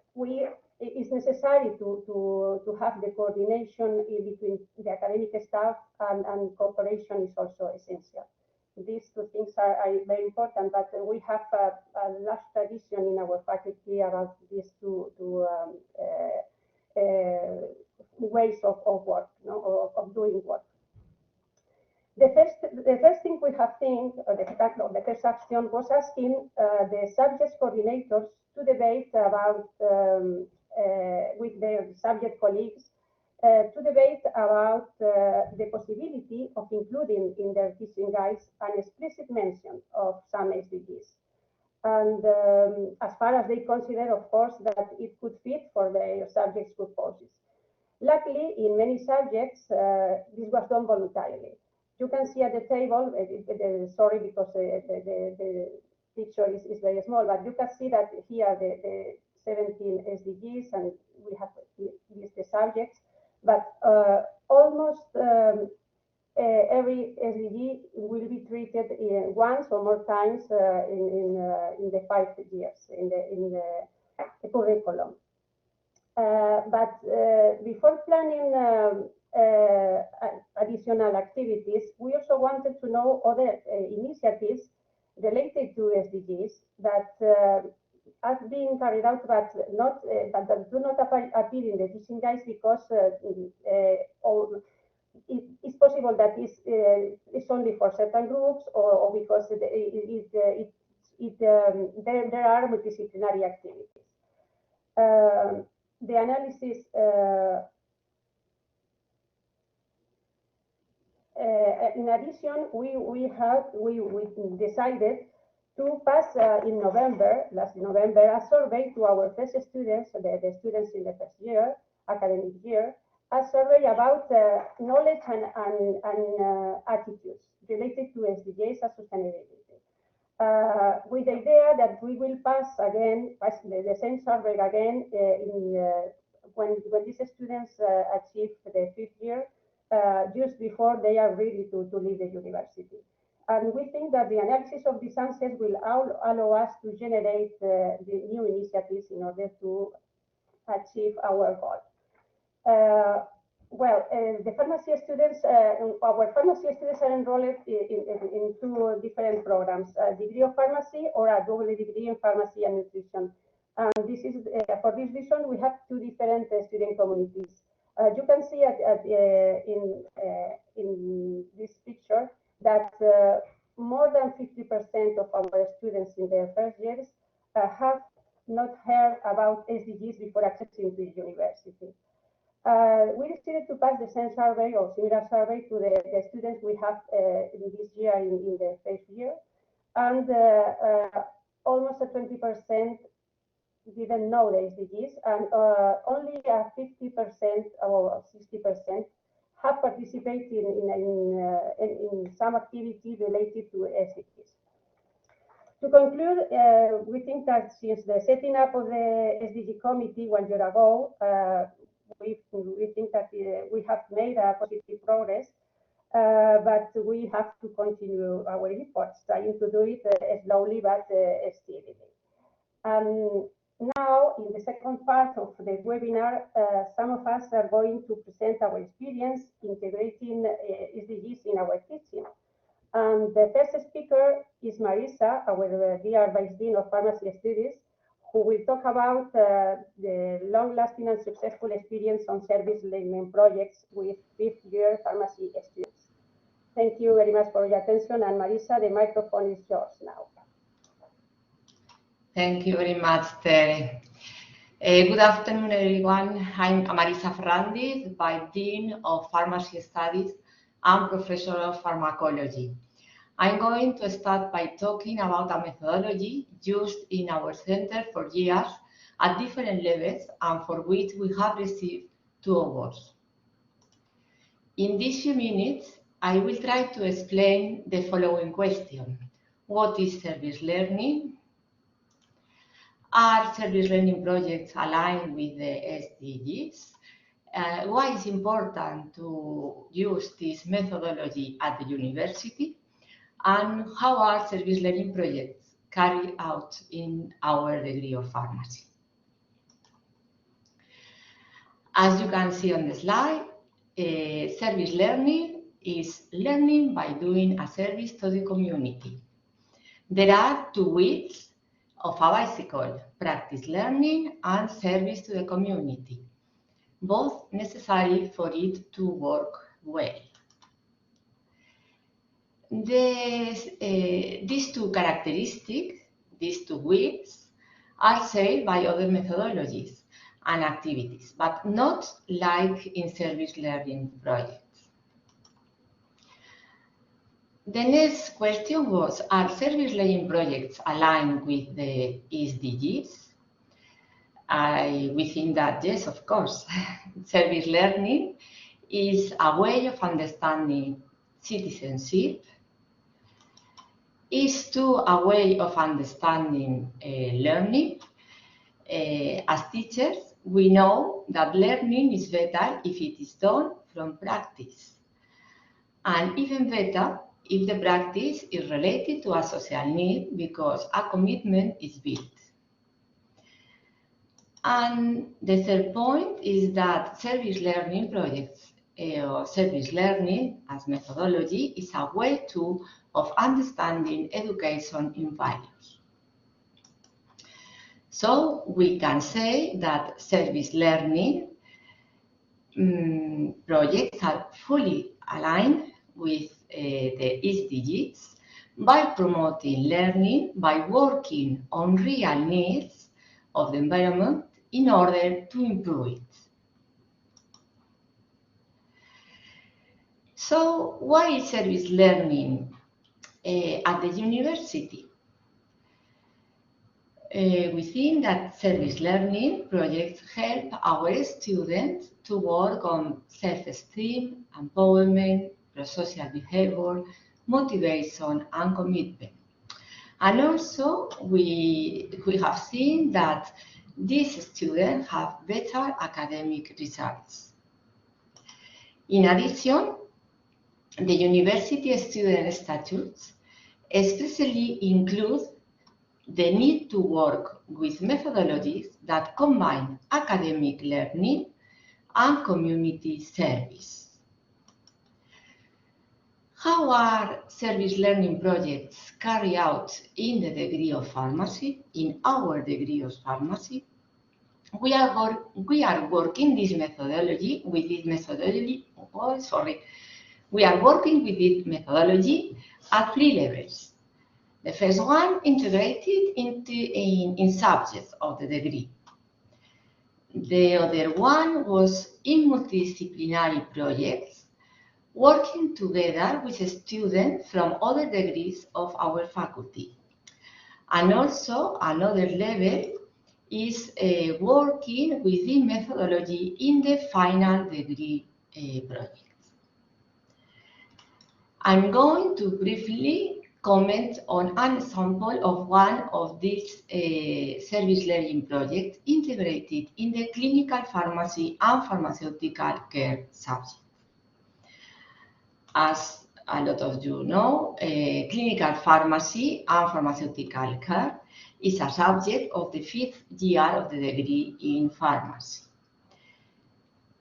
it's necessary to have the coordination between the academic staff, and cooperation is also essential. These two things are very important, but we have a large tradition in our faculty about these two ways of work, of doing work. The first thing we have think, or the first action was asking the subject coordinators to debate about with their subject colleagues to debate about the possibility of including in their teaching guides an explicit mention of some SDGs. And as far as they consider, of course, that it could fit for their subjects' purposes. Luckily, in many subjects, this was done voluntarily. You can see at the table, sorry, because the picture is very small, but you can see that here the 17 SDGs, and we have the subjects. But almost every SDG will be treated once or more times in the 5 years in the curriculum. But before planning additional activities, we also wanted to know other initiatives related to SDGs that are being carried out, but not that do not appear in the teaching guides, because it's possible that it's only for certain groups, or because there are multidisciplinary activities. The analysis. In addition, we decided to pass in last November, a survey to our first students, the students in the first year, academic year, a survey about knowledge and attitudes related to SDGs and sustainability. With the idea that we will pass the same survey again when these students achieve the 5th year, just before they are ready to leave the university. And we think that the analysis of these answers will allow us to generate the new initiatives in order to achieve our goal. The pharmacy students, our pharmacy students are enrolled in 2 different programs, a degree of pharmacy or a double degree in pharmacy and nutrition. And this is for this reason we have 2 different student communities. You can see in this picture that more than 50% of our students in their first years have not heard about SDGs before accessing to the university. We decided to pass the same survey or similar survey to the students we have in this year in the first year, and almost 20% didn't know the SDGs, and only 50% or 60% have participated in some activity related to SDGs. To conclude, we think that since the setting up of the SDG committee 1 year ago, we think that we have made a positive progress, but we have to continue our efforts, trying to do it slowly but steadily. Now, in the second part of the webinar, some of us are going to present our experience integrating SDGs in our teaching. And the first speaker is Marisa, our dear Vice Dean of Pharmacy Studies, who will talk about the long-lasting and successful experience on service learning projects with fifth-year pharmacy students. Thank you very much for your attention, and Marisa, the microphone is yours now. Thank you very much, Tere. Good afternoon, everyone. I'm Marisa Ferrandiz, Vice Dean of Pharmacy Studies and Professor of Pharmacology. I'm going to start by talking about a methodology used in our center for years at different levels and for which we have received 2 awards. In these few minutes, I will try to explain the following question. What is service learning? Are service learning projects aligned with the SDGs? Why is it important to use this methodology at the university? And how are service learning projects carried out in our degree of pharmacy? As you can see on the slide, service learning is learning by doing a service to the community. There are 2 wheels of a bicycle: practice learning and service to the community, both necessary for it to work well. These 2 characteristics, these 2 wheels, are shared by other methodologies and activities, but not like in service learning projects. The next question was, are service learning projects aligned with the SDGs? We think that yes, of course. Service learning is a way of understanding citizenship, is a way of understanding learning. As teachers, we know that learning is better if it is done from practice, and even better if the practice is related to a social need because a commitment is built. And the third point is that service learning projects or service learning as methodology is a way of understanding education in values. So we can say that service learning projects are fully aligned with the SDGs by promoting learning, by working on real needs of the environment in order to improve it. So why is service learning at the university? We think that service learning projects help our students to work on self-esteem, empowerment, pro-social behavior, motivation, and commitment. And also, we have seen that these students have better academic results. In addition, the university student statutes especially include the need to work with methodologies that combine academic learning and community service. How are service learning projects carried out in the degree of pharmacy, in our degree of pharmacy? We are working with this methodology at 3 levels. The first one integrated in subjects of the degree. The other one was in multidisciplinary projects, working together with students from other degrees of our faculty. And also another level is working within methodology in the final degree projects. I'm going to briefly comment on an example of one of these service learning projects integrated in the clinical pharmacy and pharmaceutical care subject. As a lot of you know, clinical pharmacy and pharmaceutical care is a subject of the 5th year of the degree in pharmacy.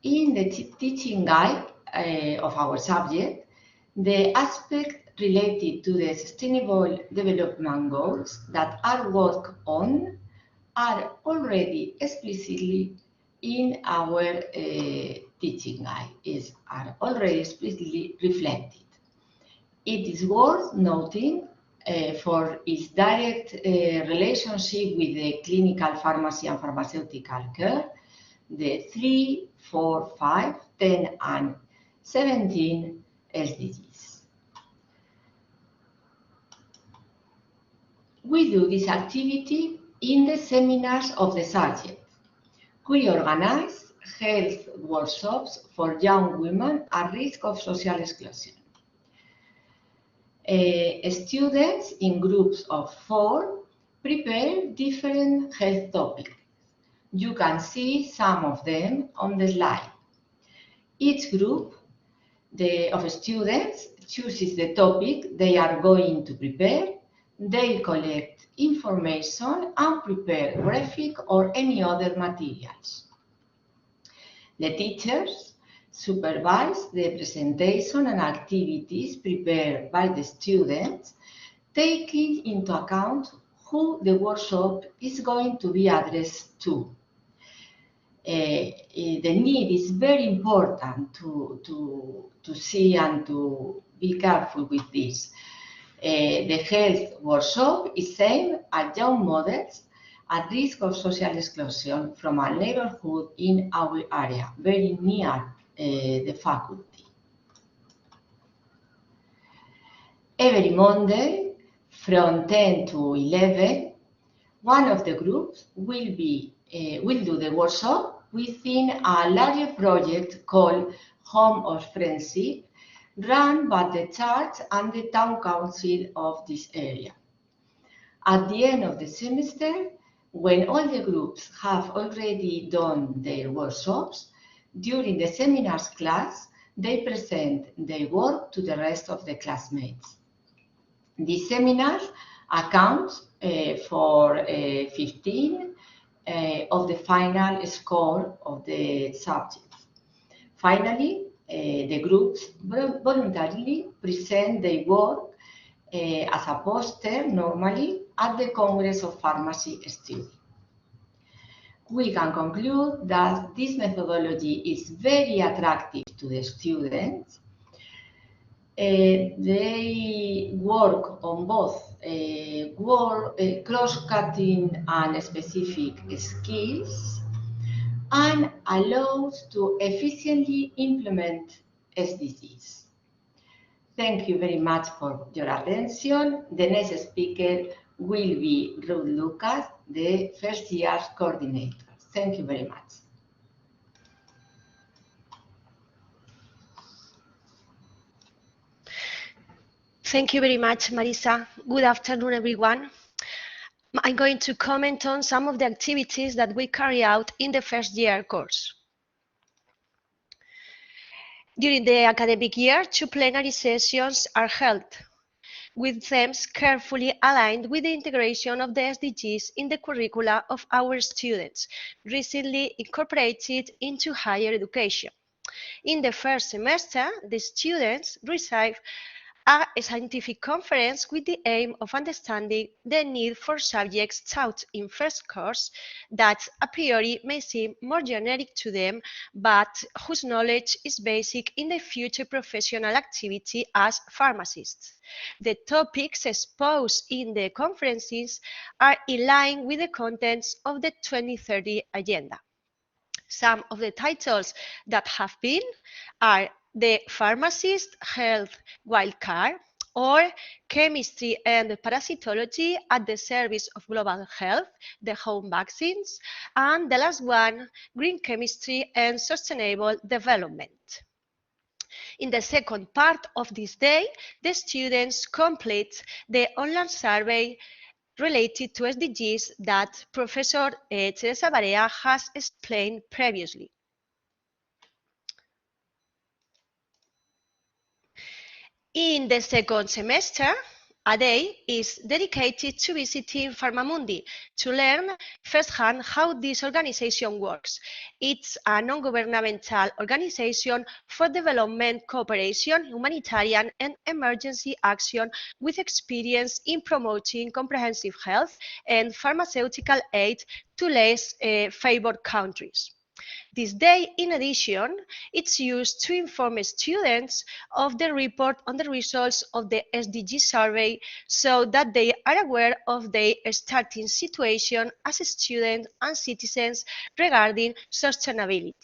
In the teaching guide of our subject, the aspect related to the Sustainable Development Goals that are worked on are already explicitly in our teaching guide, are already explicitly reflected. It is worth noting for its direct relationship with the clinical pharmacy and pharmaceutical care, the 3, 4, 5, 10, and 17 SDGs. We do this activity in the seminars of the subject. We organize health workshops for young women at risk of social exclusion. Students in groups of 4 prepare different health topics. You can see some of them on the slide. Each group of students chooses the topic they are going to prepare. They collect information and prepare graphic or any other materials. The teachers supervise the presentation and activities prepared by the students, taking into account who the workshop is going to be addressed to. The need is very important to see and to be careful with this. The health workshop is aimed at young mothers at risk of social exclusion from a neighborhood in our area, very near the faculty. Every Monday from 10 to 11, one of the groups will do the workshop within a larger project called Home of Friendship, run by the church and the town council of this area. At the end of the semester, when all the groups have already done their workshops, during the seminars class, they present their work to the rest of the classmates. These seminars account for 15 of the final score of the subjects. Finally, the groups voluntarily present their work as a poster normally at the Congress of Pharmacy students. We can conclude that this methodology is very attractive to the students. They work on both cross-cutting and specific skills, and allows to efficiently implement SDGs. Thank you very much for your attention. The next speaker will be Ruth Lucas, the first year's coordinator. Thank you very much. Thank you very much, Marisa. Good afternoon, everyone. I'm going to comment on some of the activities that we carry out in the first year course. During the academic year, 2 plenary sessions are held, with themes carefully aligned with the integration of the SDGs in the curricula of our students, recently incorporated into higher education. In the first semester, the students receive a scientific conference with the aim of understanding the need for subjects taught in first course that a priori may seem more generic to them, but whose knowledge is basic in the future professional activity as pharmacists. The topics exposed in the conferences are in line with the contents of the 2030 Agenda. Some of the titles that have been are The Pharmacist Health Wildcard, or Chemistry and Parasitology at the Service of Global Health, the Home Vaccines, and the last one, Green Chemistry and Sustainable Development. In the second part of this day, the students complete the online survey related to SDGs that Professor Teresa Barea has explained previously. In the second semester, a day is dedicated to visiting PharmaMundi to learn firsthand how this organization works. It's a non-governmental organization for development cooperation, humanitarian and emergency action with experience in promoting comprehensive health and pharmaceutical aid to less favored countries. This day, in addition, it's used to inform students of the report on the results of the SDG survey so that they are aware of their starting situation as students and citizens regarding sustainability.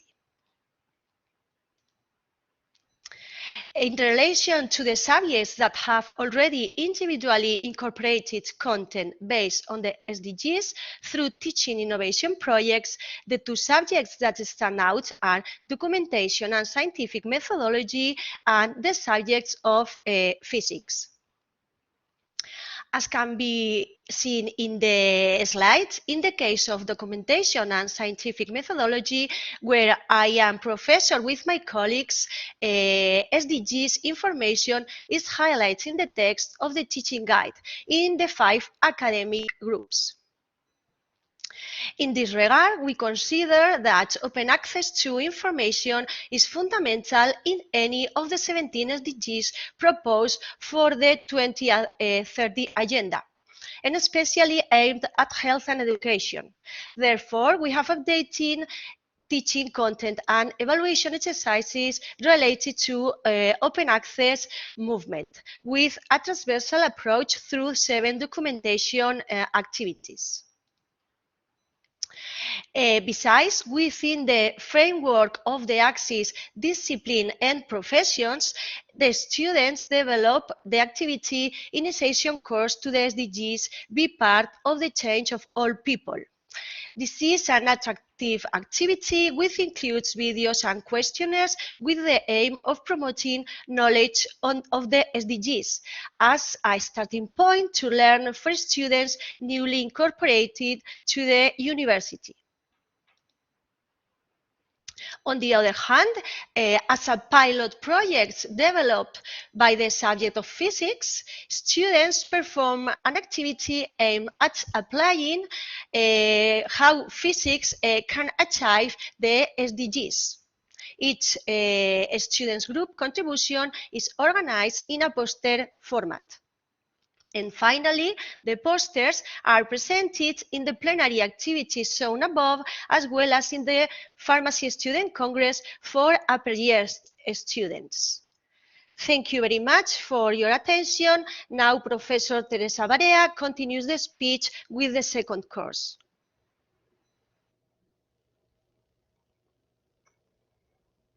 In relation to the subjects that have already individually incorporated content based on the SDGs through teaching innovation projects, the two subjects that stand out are documentation and scientific methodology and the subjects of physics. As can be seen in the slide, in the case of documentation and scientific methodology, where I am professor with my colleagues, SDGs information is highlighted in the text of the teaching guide in the 5 academic groups. In this regard, we consider that open access to information is fundamental in any of the 17 SDGs proposed for the 2030 Agenda, and especially aimed at health and education. Therefore, we have updated teaching content and evaluation exercises related to open access movement with a transversal approach through 7 documentation activities. Besides, within the framework of the axis discipline and professions, the students develop the activity initiation course to the SDGs, be part of the change of all people. This is an attractive activity which includes videos and questionnaires with the aim of promoting knowledge of the SDGs as a starting point to learn for students newly incorporated to the university. On the other hand, as a pilot project developed by the subject of physics, students perform an activity aimed at applying how physics can achieve the SDGs. Each student's group contribution is organized in a poster format. And finally, the posters are presented in the plenary activities shown above, as well as in the Pharmacy Student Congress for upper year students. Thank you very much for your attention. Now, Professor Teresa Barea continues the speech with the second course.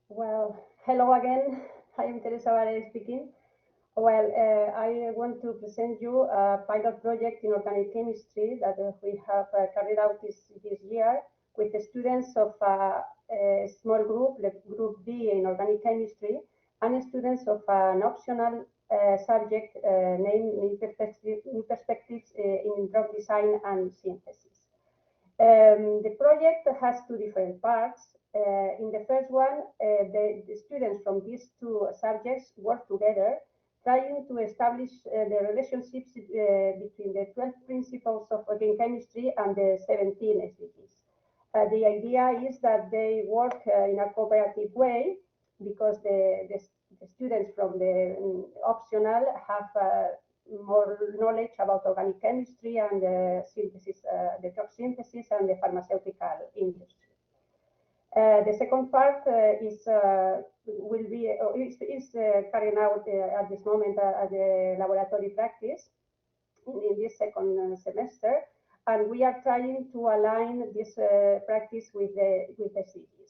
Well, hello again. I am Teresa Barea speaking. Well, I want to present you a pilot project in organic chemistry that we have carried out this year with the students of a small group, the group B in organic chemistry, and students of an optional subject named New Perspectives in Drug Design and Synthesis. The project has 2 different parts. In the first one, the students from these 2 subjects work together, trying to establish the relationships between the 12 principles of organic chemistry and the 17 SDGs. The idea is that they work in a cooperative way because the students from the optional have more knowledge about organic chemistry and the synthesis, the drug synthesis and the pharmaceutical industry. The second part is carrying out at this moment at the laboratory practice in this second semester, and we are trying to align this practice with the SDGs.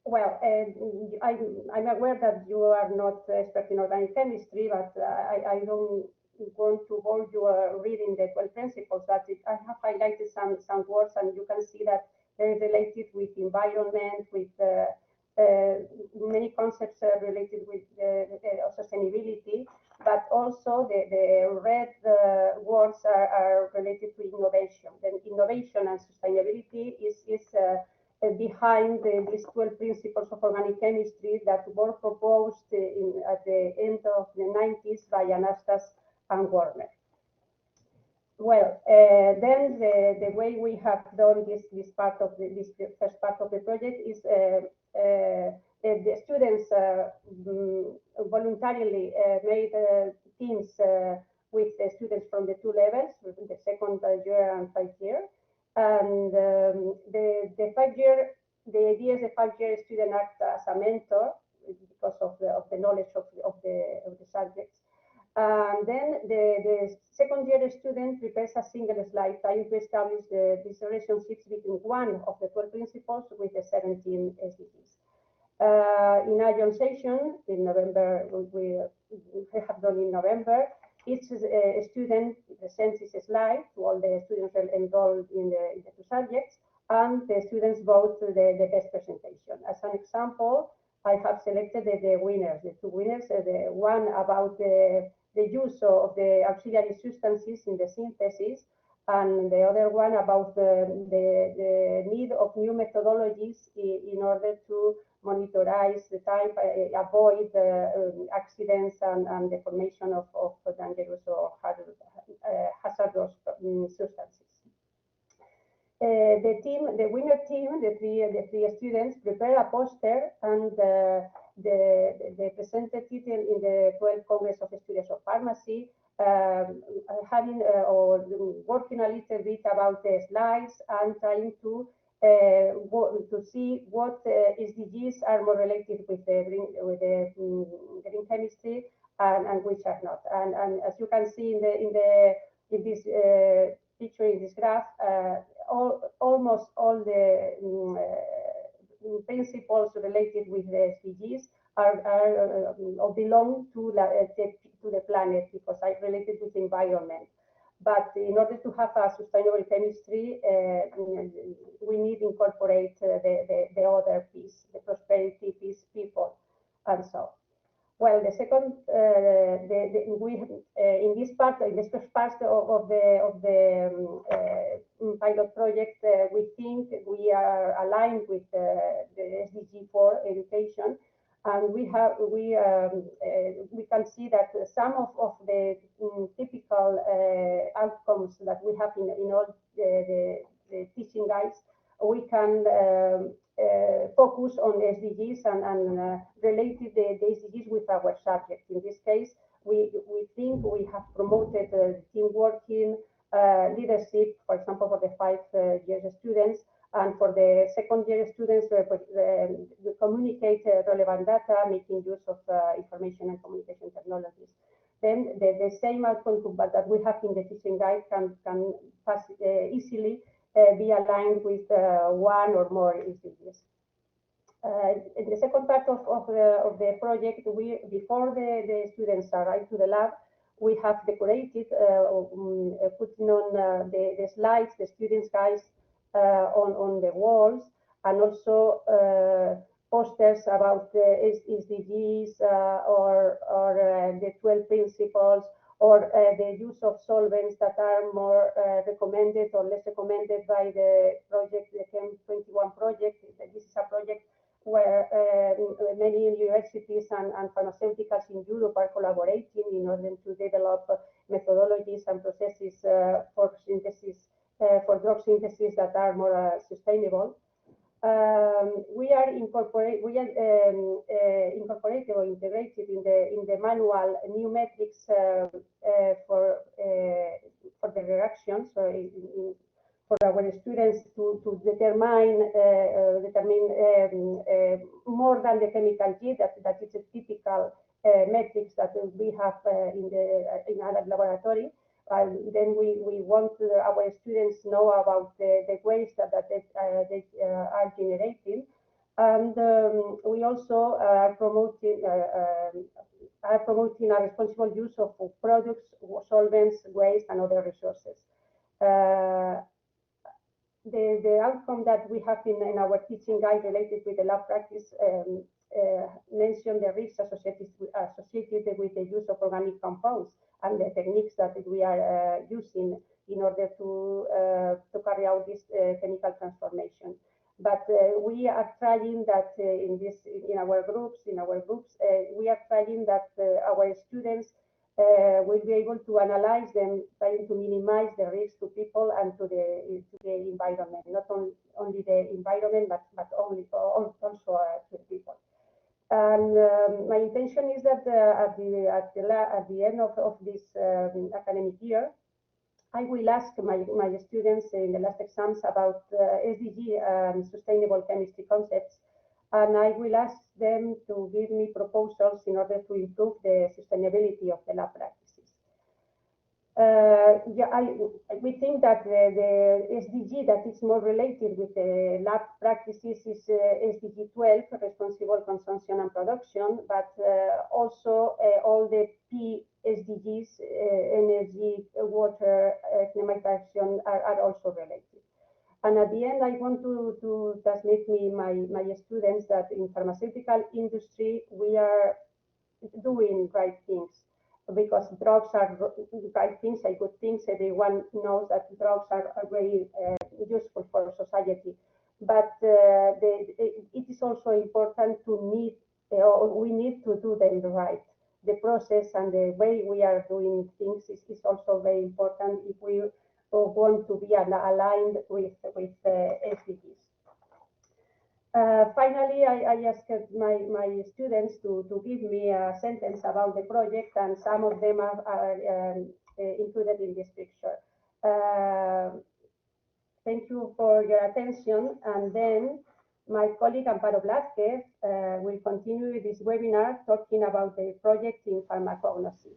Well, I'm aware that you are not expert in organic chemistry, but I don't want to bore you reading the 12 principles, but I have highlighted some words, and you can see that they're related with environment, with many concepts related with sustainability, but also the red words are related to innovation. Then innovation and sustainability is behind these 12 principles of organic chemistry that were proposed at the end of the 90s by Anastas and Warner. Well, then the way we have done this part of this first part of the project is the students voluntarily made teams with the students from the two levels, the second year and 5th year. And the 5-year, the idea is the 5-year student acts as a mentor because of the knowledge of the subjects. And then the second-year student prepares a single slide trying to establish these relationships between one of the 12 principles with the 17 SDGs. In our joint session in November, we have done in November, each student presents his slide to all the students enrolled in the two subjects, and the students vote the best presentation. As an example, I have selected the winners, the two winners, the one about the use of the auxiliary substances in the synthesis, and the other one about the need of new methodologies in order to monitorize the time, avoid accidents and the formation of dangerous or hazardous substances. The winner team, the three students, prepare a poster, and they presented it in the 12th Congress of Students of Pharmacy, having or working a little bit about the slides and trying to see what SDGs are more related with the green chemistry and which are not. And as you can see in this picture, in this graph, almost all the principles related with the SDGs are or belong to the planet, because are related with the environment. But in order to have a sustainable chemistry, we need to incorporate the other piece, the prosperity piece, people, and so. Well, the second, in this part, in this first part of the pilot project, we think we are aligned with the SDG 4 education, and we can see that some of the typical outcomes that we have in all the teaching guides, we can focus on SDGs and related the SDGs with our subject. In this case, we think we have promoted team working, leadership, for example, for the 5-year students, and for the second-year students, we communicate relevant data, making use of information and communication technologies. Then the same outcome that we have in the teaching guide can easily be aligned with one or more SDGs. In the second part of the project, before the students arrive to the lab, we have decorated, putting on the slides, the students' guides on the walls, and also posters about the SDGs or the 12 principles, or the use of solvents that are more recommended or less recommended by the project, the Chem21 project. This is a project where many universities and pharmaceuticals in Europe are collaborating in order to develop methodologies and processes for synthesis, for drug synthesis that are more sustainable. We are incorporated or integrated in the manual new metrics for the reactions, for our students to determine more than the chemical yield. That is a typical metrics that we have in our laboratory. then we want our students know about the waste that they are generating. And we also are promoting a responsible use of products, solvents, waste, and other resources. The outcome that we have in our teaching guide related with the lab practice mention the risks associated with the use of organic compounds and the techniques that we are using in order to carry out this chemical transformation. But we are trying that in our groups, we are trying that our students will be able to analyze them, trying to minimize the risk to people and to the environment, not only the environment, but also to people. And my intention is that at the end of this academic year, I will ask my students in the last exams about SDG and sustainable chemistry concepts, and I will ask them to give me proposals in order to improve the sustainability of the lab practices. We think that the SDG that is more related with the lab practices is SDG 12, responsible consumption and production, but also all the P SDGs, energy, water, climate action are also related. And at the end, I want to transmit my students that in pharmaceutical industry, we are doing right things, because drugs are right things, are good things. Everyone knows that drugs are very useful for society. But it is also important we need to do them right. The process and the way we are doing things is also very important if we want to be aligned with SDGs. Finally, I asked my students to give me a sentence about the project, and some of them are included in this picture. Thank you for your attention, and then my colleague Amparo Blázquez will continue with this webinar talking about the project in pharmacognosy.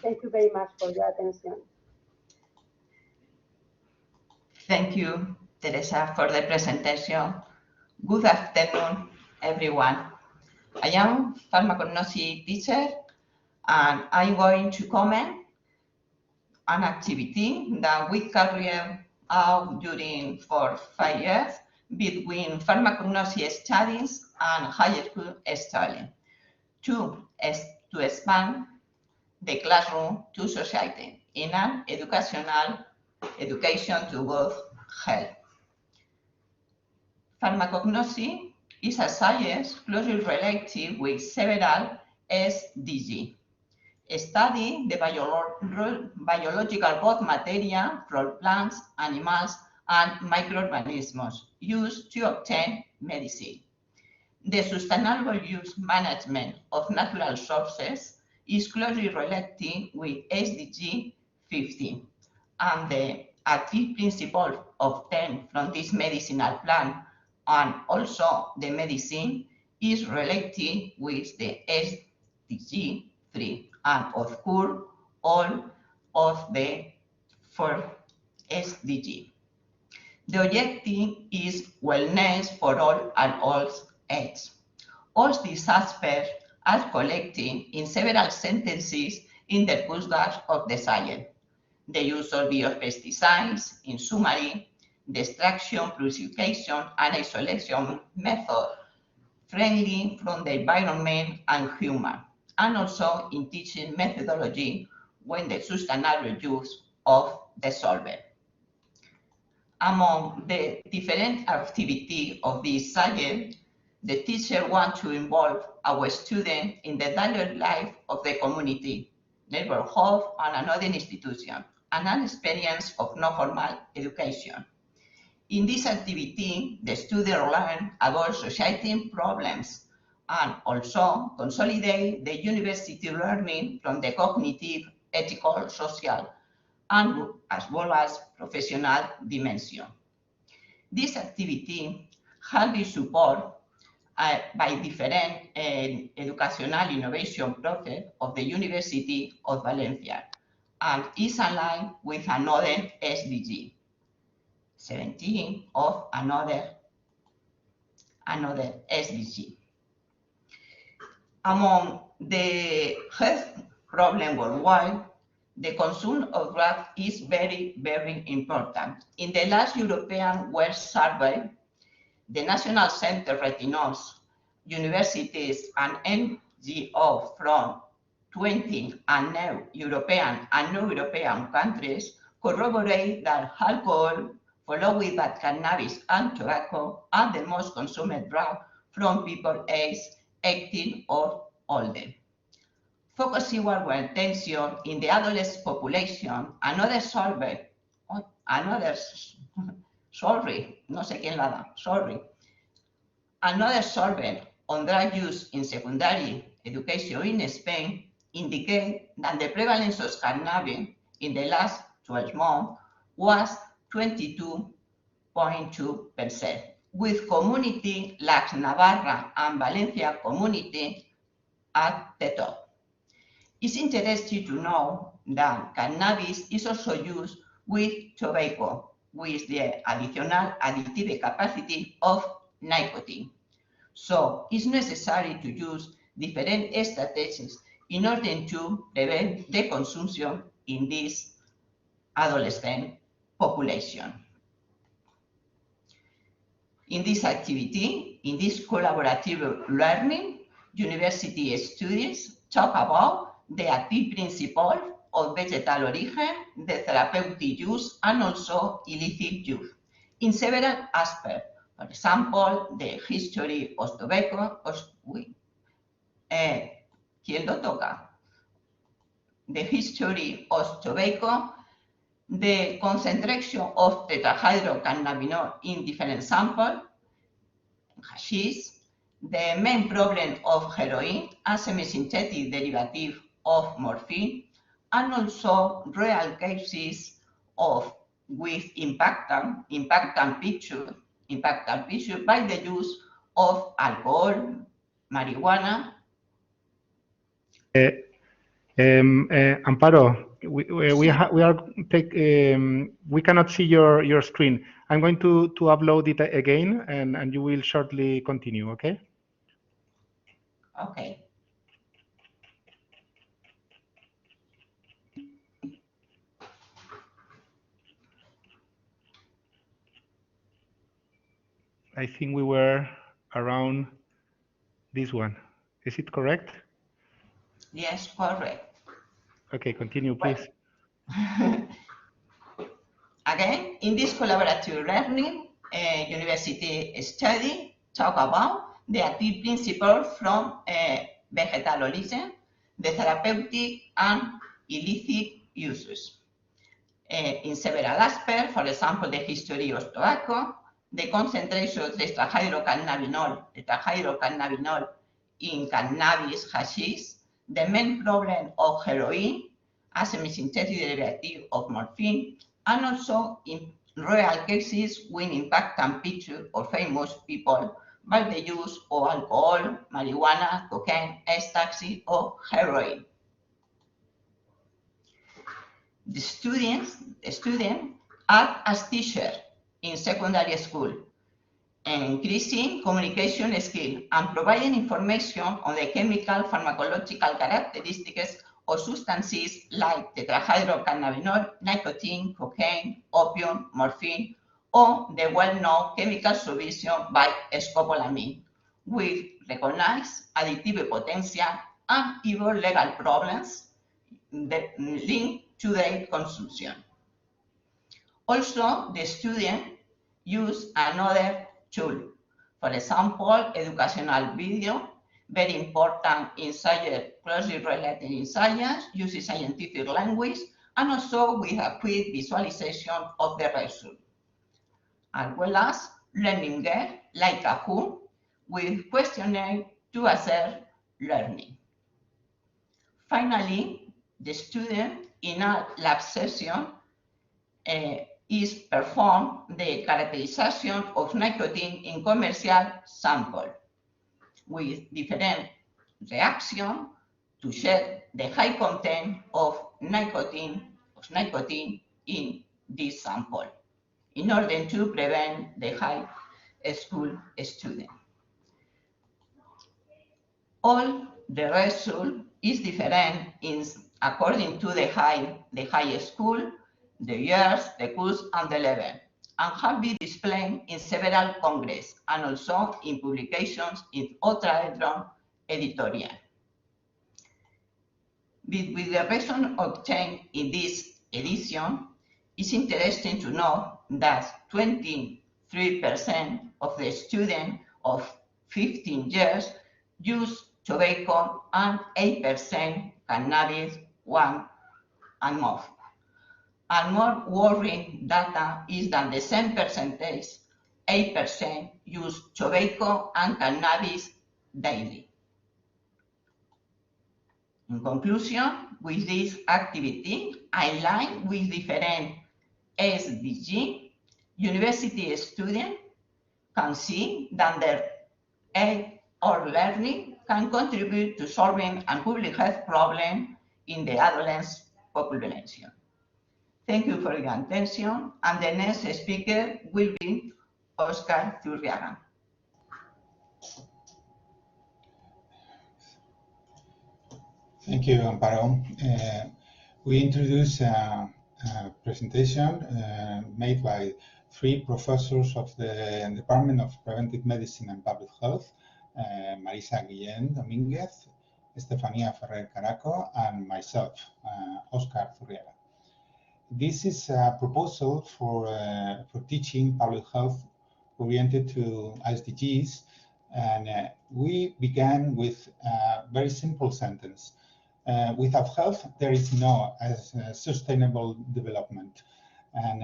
Thank you very much for your attention. Thank you, Teresa, for the presentation. Good afternoon, everyone. I am pharmacognosy teacher, and I'm going to comment an activity that we carry out during 4 to 5 years between pharmacognosy studies and higher school studying to expand the classroom to society in an education to good health. Pharmacognosy is a science closely related with several SDGs. Study the biological both material from plants, animals, and microorganisms used to obtain medicine. The sustainable use management of natural sources is closely related with SDG 15, and the active principle obtained from this medicinal plant and also the medicine is related with the SDG 3, and of course all of the 4 SDG. The objective is wellness for all and all ages. All these aspects are collected in several sentences in the postdocs of the science. The use of biopesticides, in summary, the extraction, purification, and isolation method friendly from the environment and human, and also in teaching methodology when the sustainable use of the solvent. Among the different activities of this science, the teacher wants to involve our students in the daily life of the community, neighborhood, and another institution, and an experience of non-formal education. In this activity, the students learn about society problems and also consolidate the university learning from the cognitive, ethical, social, and as well as professional dimension. This activity has been supported by different educational innovation projects of the University of Valencia, and is aligned with another SDG, 17 of another SDG. Among the health problem worldwide, the consumption of drugs is very, very important. In the last European World Survey, the National Center Retinos, universities, and NGOs from 20 and new European and non-European countries corroborate that alcohol, followed by cannabis and tobacco, are the most consumed drugs from people aged 18 or older. Focusing our attention in the adolescent population, another survey on drug use in secondary education in Spain indicate that the prevalence of cannabis in the last 12 months was 22.2%, with community like Navarra and Valencia community at the top. It's interesting to know that cannabis is also used with tobacco, with the additional additive capacity of nicotine. So it's necessary to use different strategies in order to prevent the consumption in this adolescent population. In this activity, in this collaborative learning, university students talk about the FIP principle of vegetal origin, the therapeutic use, and also illicit use in several aspects. For example, the history of tobacco. ¿Quién lo toca? The history of tobacco, the concentration of tetrahydrocannabinol in different samples, hashish, the main problem of heroin as a synthetic derivative of morphine, and also real cases of with impactant picture by the use of alcohol, marijuana. Amparo, we cannot see your screen. I'm going to upload it again, and you will shortly continue. Okay. Okay. I think we were around this one. Is it correct? Yes, correct. Okay, continue, please. Again, in this collaborative learning, university study talk about the FIP principle from vegetal origin, the therapeutic and illicit uses. In several aspects, for example, the history of tobacco, the concentration of tetrahydrocannabinol in cannabis, hashish, the main problem of heroin as a synthetic derivative of morphine, and also in real cases with impactant picture of famous people by the use of alcohol, marijuana, cocaine, ecstasy, or heroin. The students act as teachers in secondary school, increasing communication skills and providing information on the chemical pharmacological characteristics of substances like tetrahydrocannabinol, nicotine, cocaine, opium, morphine, or the well-known chemical solution by scopolamine, with recognized additive potential and even legal problems linked to their consumption. Also, the student use another tool. For example, educational video, very important in science, closely related in science, uses scientific language, and also we have quick visualization of the result, as well as learning game like Kahoot with questionnaire to assess learning. Finally, the student in a lab session is perform the characterization of nicotine in commercial sample with different reaction to check the high content of nicotine of nicotine in this sample in order to prevent the high school student. All the result is different according to the high school, the years, the course, and the level, and have been displayed in several congresses and also in publications in Ultra editorial. With the result obtained in this edition, it's interesting to know that 23% of the students of 15 years use tobacco and 8% cannabis, 1 and more. And more worrying data is that the same percentage, 8%, use tobacco and cannabis daily. In conclusion, with this activity, aligned with different SDG, university students can see that their aid or learning can contribute to solving a public health problem in the adolescent population. Thank you for your attention, and the next speaker will be Oscar Zurriaga. Thank you, Amparo. We introduce a presentation made by 3 professors of the Department of Preventive Medicine and Public Health, Marisa Guillén Domínguez, Estefanía Ferrer Caraco, and myself, Oscar Zurriaga. This is a proposal for teaching public health oriented to SDGs, and we began with a very simple sentence. Without health, there is no sustainable development. And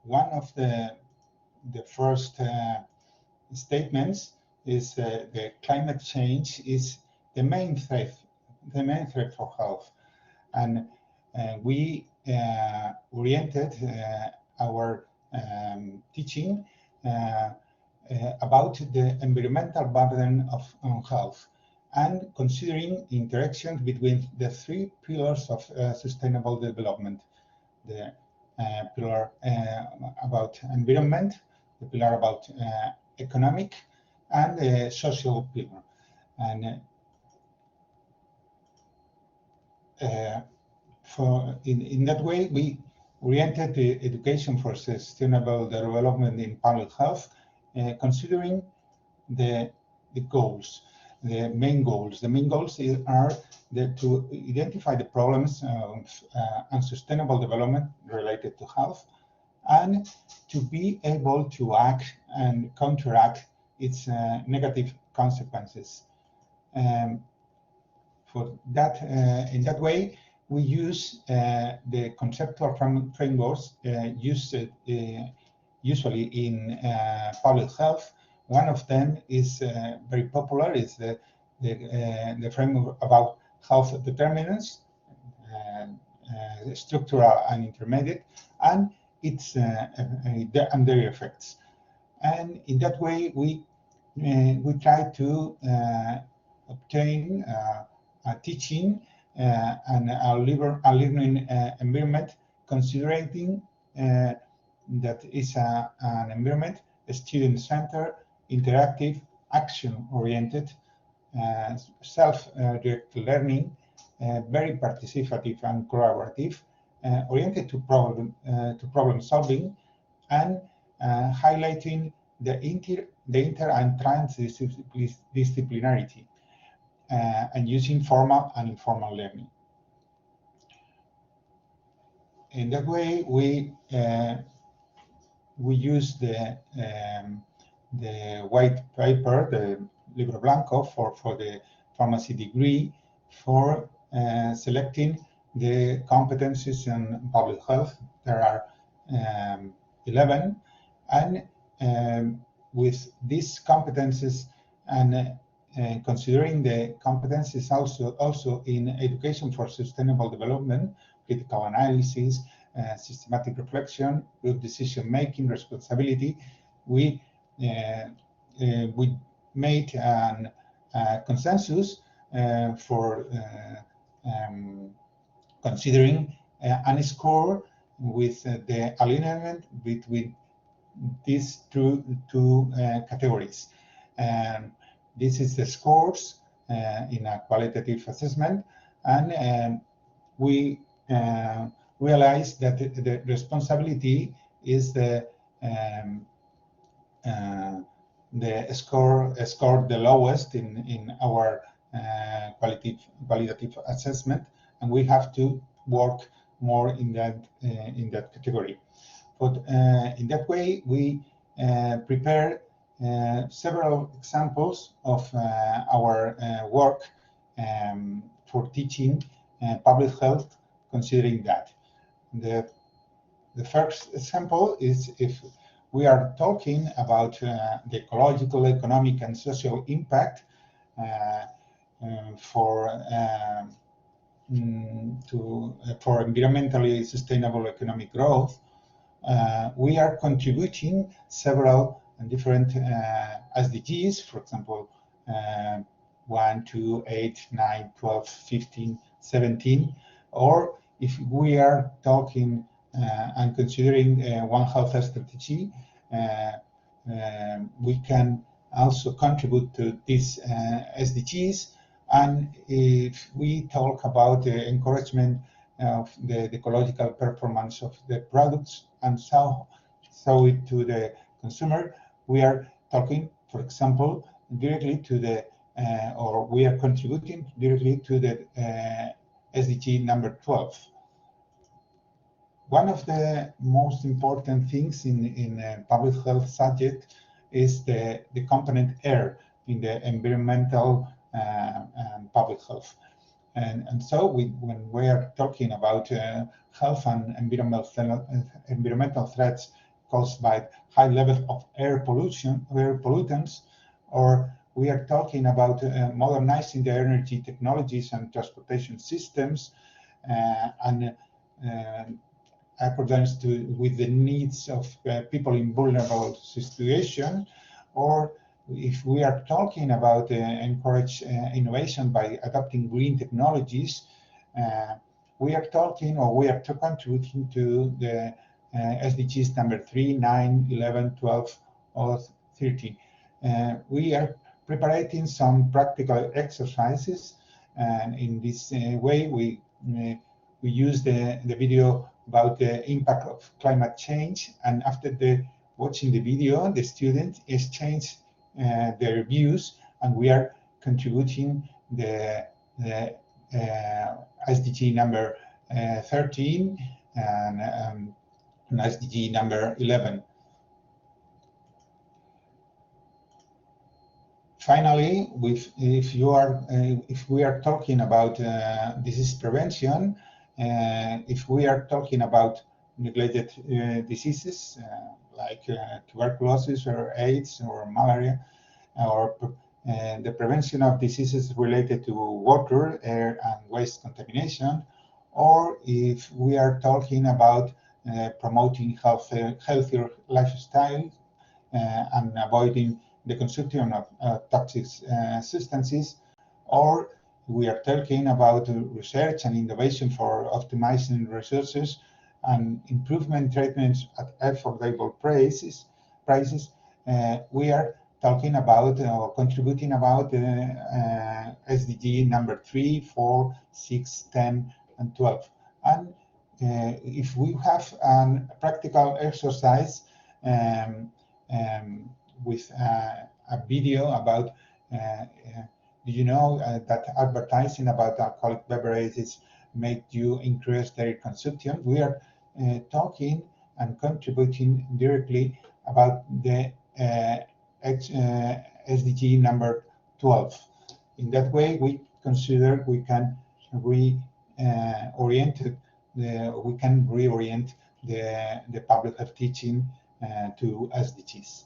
one of the first statements is the climate change is the main threat for health. And we oriented our teaching about the environmental burden on health, and considering interactions between the 3 pillars of sustainable development: the pillar about environment, the pillar about economic, and the social pillar. And in that way, we oriented the education for sustainable development in public health, considering the goals. The main goals are to identify the problems of unsustainable development related to health, and to be able to act and counteract its negative consequences. For that, in that way, we use the conceptual frameworks used usually in public health. One of them is very popular, is the framework about health determinants, structural and intermediate, and its and their effects. And in that way, we try to obtain a teaching and a learning environment, considering that is an environment student-centered, interactive, action-oriented, self-directed learning, very participative and collaborative, oriented to problem solving, and highlighting the inter and transdisciplinarity, and using formal and informal learning. In that way, we use the white paper, the Libro Blanco for the pharmacy degree, for selecting the competencies in public health. There are 11, and with these competencies and considering the competencies also in education for sustainable development, critical analysis, systematic reflection, good decision making, responsibility, we made a consensus for considering and score with the alignment between these two categories. This is the scores in a qualitative assessment, and we realize that the responsibility is the score the lowest in our qualitative assessment, and we have to work more in that category. But in that way, we prepare several examples of our work for teaching public health, considering that. The first example is if we are talking about the ecological, economic, and social impact for environmentally sustainable economic growth, we are contributing several different SDGs, for example, 1, 2, 8, 9, 12, 15, 17, or if we are talking and considering One Health strategy, we can also contribute to these SDGs. And if we talk about the encouragement of the ecological performance of the products and sell it to the consumer, we are talking, for example, directly to the, or we are contributing directly to the SDG number 12. One of the most important things in public health subject is the component air in the environmental and public health. And so when we are talking about health and environmental threats caused by high level of air pollutants, or we are talking about modernizing the energy technologies and transportation systems and accordance with the needs of people in vulnerable situations, or if we are talking about encourage innovation by adopting green technologies, we are talking, or we are contributing to the SDGs number 3, 9, 11, 12, or 13. We are preparing some practical exercises, and in this way we use the video about the impact of climate change, and after watching the video, the students exchange their views, and we are contributing the SDG number 13 and SDG number 11. Finally, if we are talking about disease prevention, if we are talking about neglected diseases like tuberculosis or AIDS or malaria, or the prevention of diseases related to water, air, and waste contamination, or if we are talking about promoting healthier lifestyle and avoiding the consumption of toxic substances, or we are talking about research and innovation for optimizing resources and improvement treatments at affordable prices, we are talking about or contributing about SDG number 3, 4, 6, 10, and 12. And if we have a practical exercise with a video about do you know that advertising about alcoholic beverages make you increase their consumption? We are talking and contributing directly about the SDG number 12. In that way, we consider we can reorient the public health teaching to SDGs.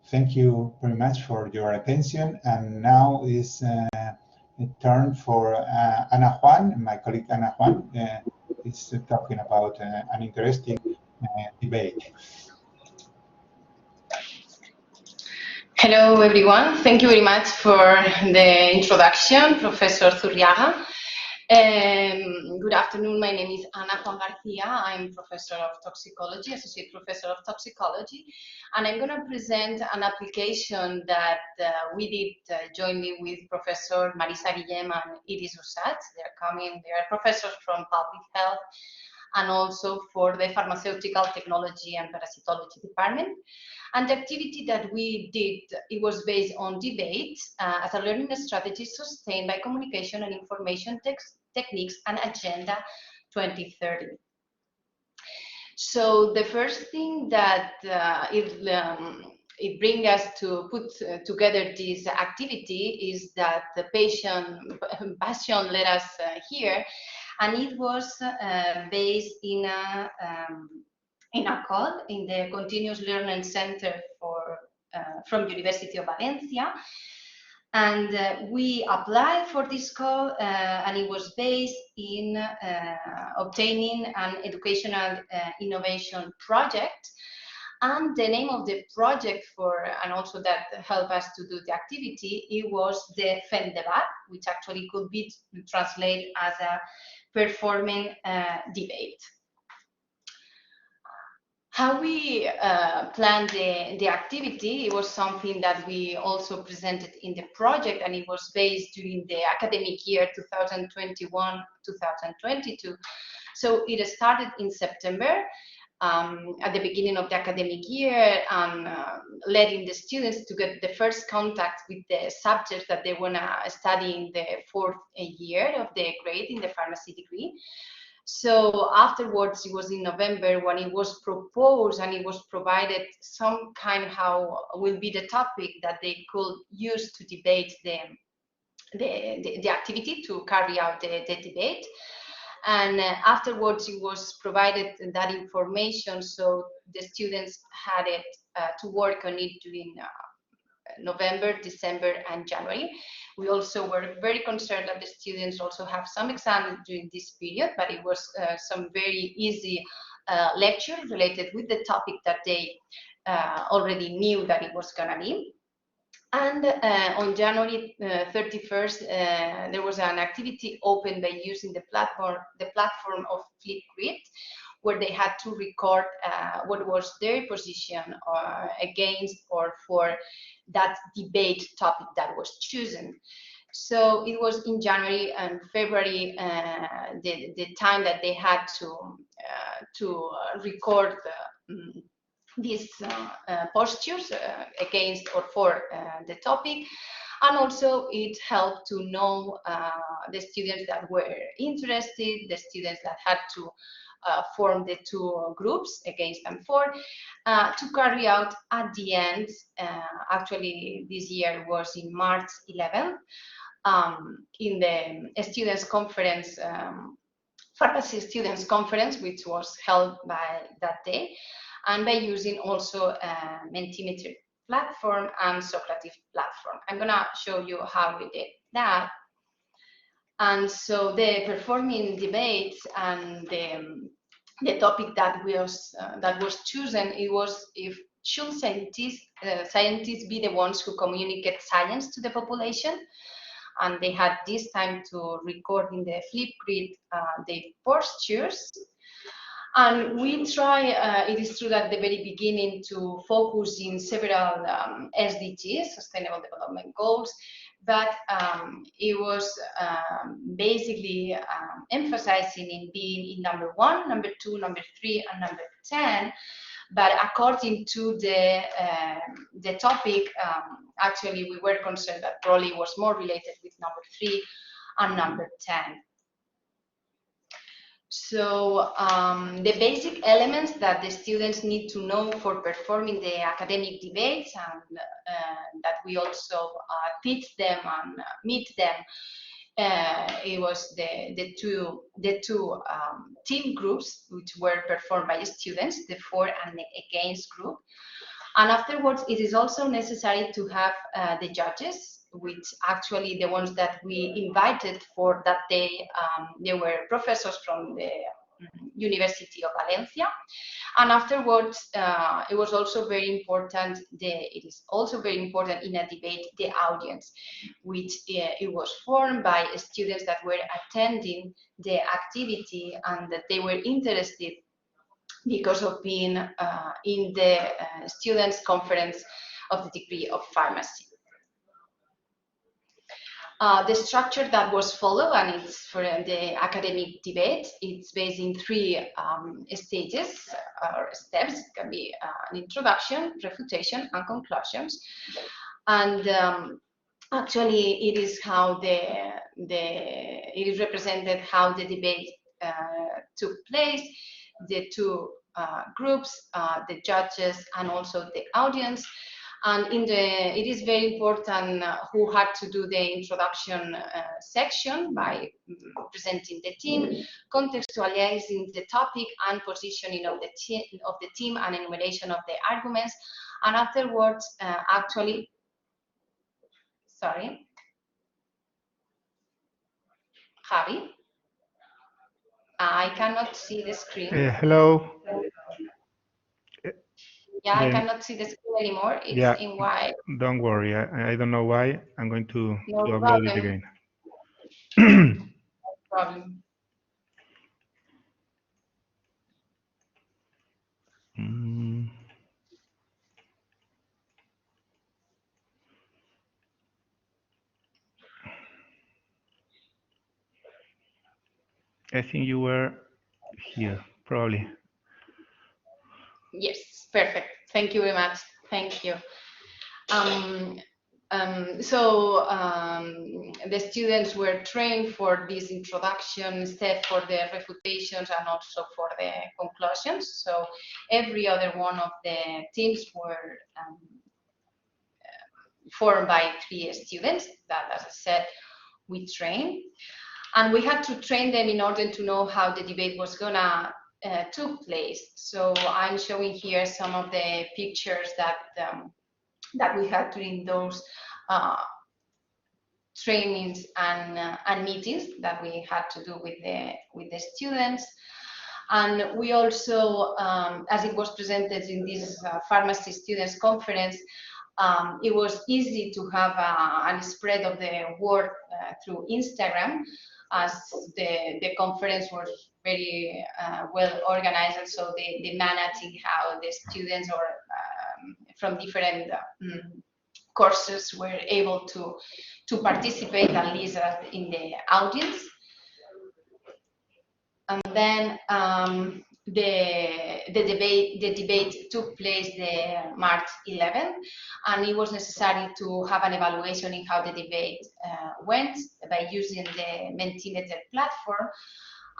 Thank you very much for your attention. And now is a turn for Ana Juan. My colleague Ana Juan is talking about an interesting debate. Hello, everyone. Thank you very much for the introduction, Professor Zurriaga. Good afternoon. My name is Ana Juan Garcia. I'm professor of toxicology, associate professor of toxicology, and I'm going to present an application that we did jointly with Professor Marisa Guillem and Iris Usat. They are professors from public health and also for the pharmaceutical technology and parasitology department. And the activity that we did, it was based on debate as a learning strategy sustained by communication and information techniques and Agenda 2030. So the first thing that it brings us to put together this activity is that the Passion led us here, and it was based in a call in the Continuous Learning Center from University of Valencia. And we applied for this call, and it was based in obtaining an educational innovation project. And the name of the project and also that helped us to do the activity, it was the FEN Debat, which actually could be translated as a performing debate. How we planned the activity, it was something that we also presented in the project, and it was based during the academic year 2021-2022. So it started in September, at the beginning of the academic year, and letting the students to get the first contact with the subjects that they want to study in the fourth year of the grade in the pharmacy degree. So afterwards, it was in November when it was proposed and it was provided some kind of how will be the topic that they could use to debate the activity, to carry out the debate. And afterwards, it was provided that information, so the students had it to work on it during November, December, and January. We also were very concerned that the students also have some exams during this period, but it was some very easy lectures related with the topic that they already knew that it was going to be. And on January 31st, there was an activity open by using the platform of Flipgrid, where they had to record what was their position against or for that debate topic that was chosen. So it was in January and February the time that they had to record these postures against or for the topic. And also it helped to know the students that were interested, the students that had to form the two groups, against and for, to carry out at the end, actually this year was in March 11th, in the students conference, pharmacy students conference, which was held by that day, and by using also Mentimeter platform and Socrative platform. I'm gonna show you how we did that. And so the performing debate and the topic that was chosen, it was if should scientists be the ones who communicate science to the population, and they had this time to record in the Flipgrid the postures. And we try, it is true at the very beginning, to focus in several SDGs, Sustainable Development Goals, but it was basically emphasizing in being in number 1, number 2, number 3, and number 10. But according to the topic, actually we were concerned that probably was more related with number 3 and number 10. So the basic elements that the students need to know for performing the academic debates, and that we also teach them and meet them, it was the two team groups, which were performed by students, the for and the against group. And afterwards, it is also necessary to have the judges, which actually the ones that we invited for that day, they were professors from the University of Valencia. And afterwards, it was also very important, it is also very important in a debate, the audience, which it was formed by students that were attending the activity and that they were interested because of being in the students' conference of the degree of pharmacy. The structure that was followed, and it's for the academic debate, it's based in 3 stages or steps. It can be an introduction, refutation, and conclusions. And actually, it is how it is represented how the debate took place, the 2 groups, the judges, and also the audience. And it is very important who had to do the introduction section by presenting the team, contextualizing the topic and positioning of the team and enumeration of the arguments. And afterwards, actually, sorry, Javi, I cannot see the screen. Hello. Yeah, I cannot see the screen anymore. It's in white. Don't worry. I don't know why. I'm going to upload it again. No problem. I think you were here, probably. Yes, perfect. Thank you very much. Thank you. The students were trained for this introduction step, for the refutations, and also for the conclusions. So every other one of the teams were formed by 3 students that, as I said, we trained. And we had to train them in order to know how the debate was gonna took place. So I'm showing here some of the pictures that that we had during those trainings and meetings that we had to do with the students. And we also, as it was presented in this pharmacy students conference, it was easy to have a spread of the word through Instagram, as the conference was very well organized, and so the managing how the students or from different courses were able to participate, at least in the audience. And then the debate took place the March 11th, and it was necessary to have an evaluation in how the debate went by using the Mentimeter platform.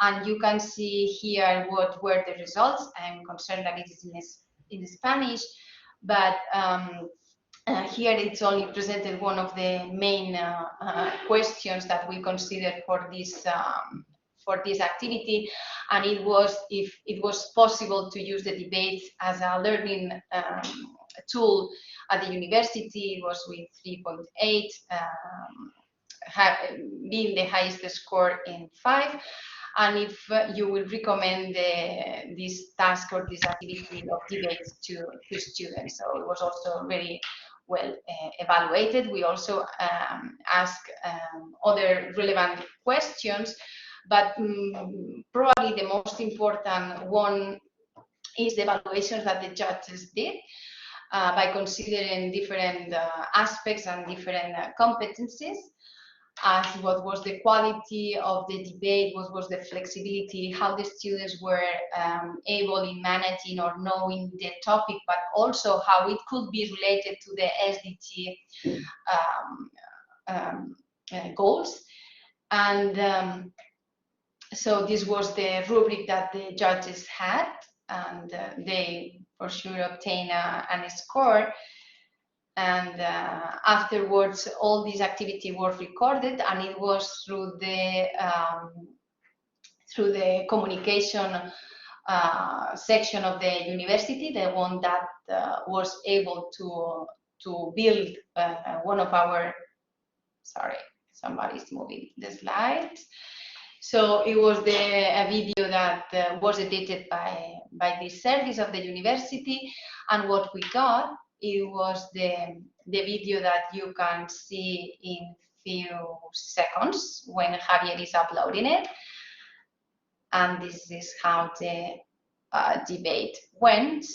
And you can see here what were the results. I'm concerned that it is in Spanish, but here it's only presented one of the main questions that we considered for this activity, and it was if it was possible to use the debate as a learning tool at the university. It was with 3.8, being the highest score in 5. And if you will recommend this task or this activity of debates to students. So it was also very well evaluated. We also asked other relevant questions, but probably the most important one is the evaluations that the judges did by considering different aspects and different competencies, as what was the quality of the debate, what was the flexibility, how the students were able in managing or knowing the topic, but also how it could be related to the SDG goals. And so this was the rubric that the judges had, and they for sure obtained a score. And afterwards, all these activity was recorded, and it was through the communication section of the university, the one that was able to build one of our. Sorry, somebody's moving the slides. So it was a video that was edited by this service of the university, and what we got, it was the video that you can see in few seconds when Javier is uploading it. And this is how the debate went.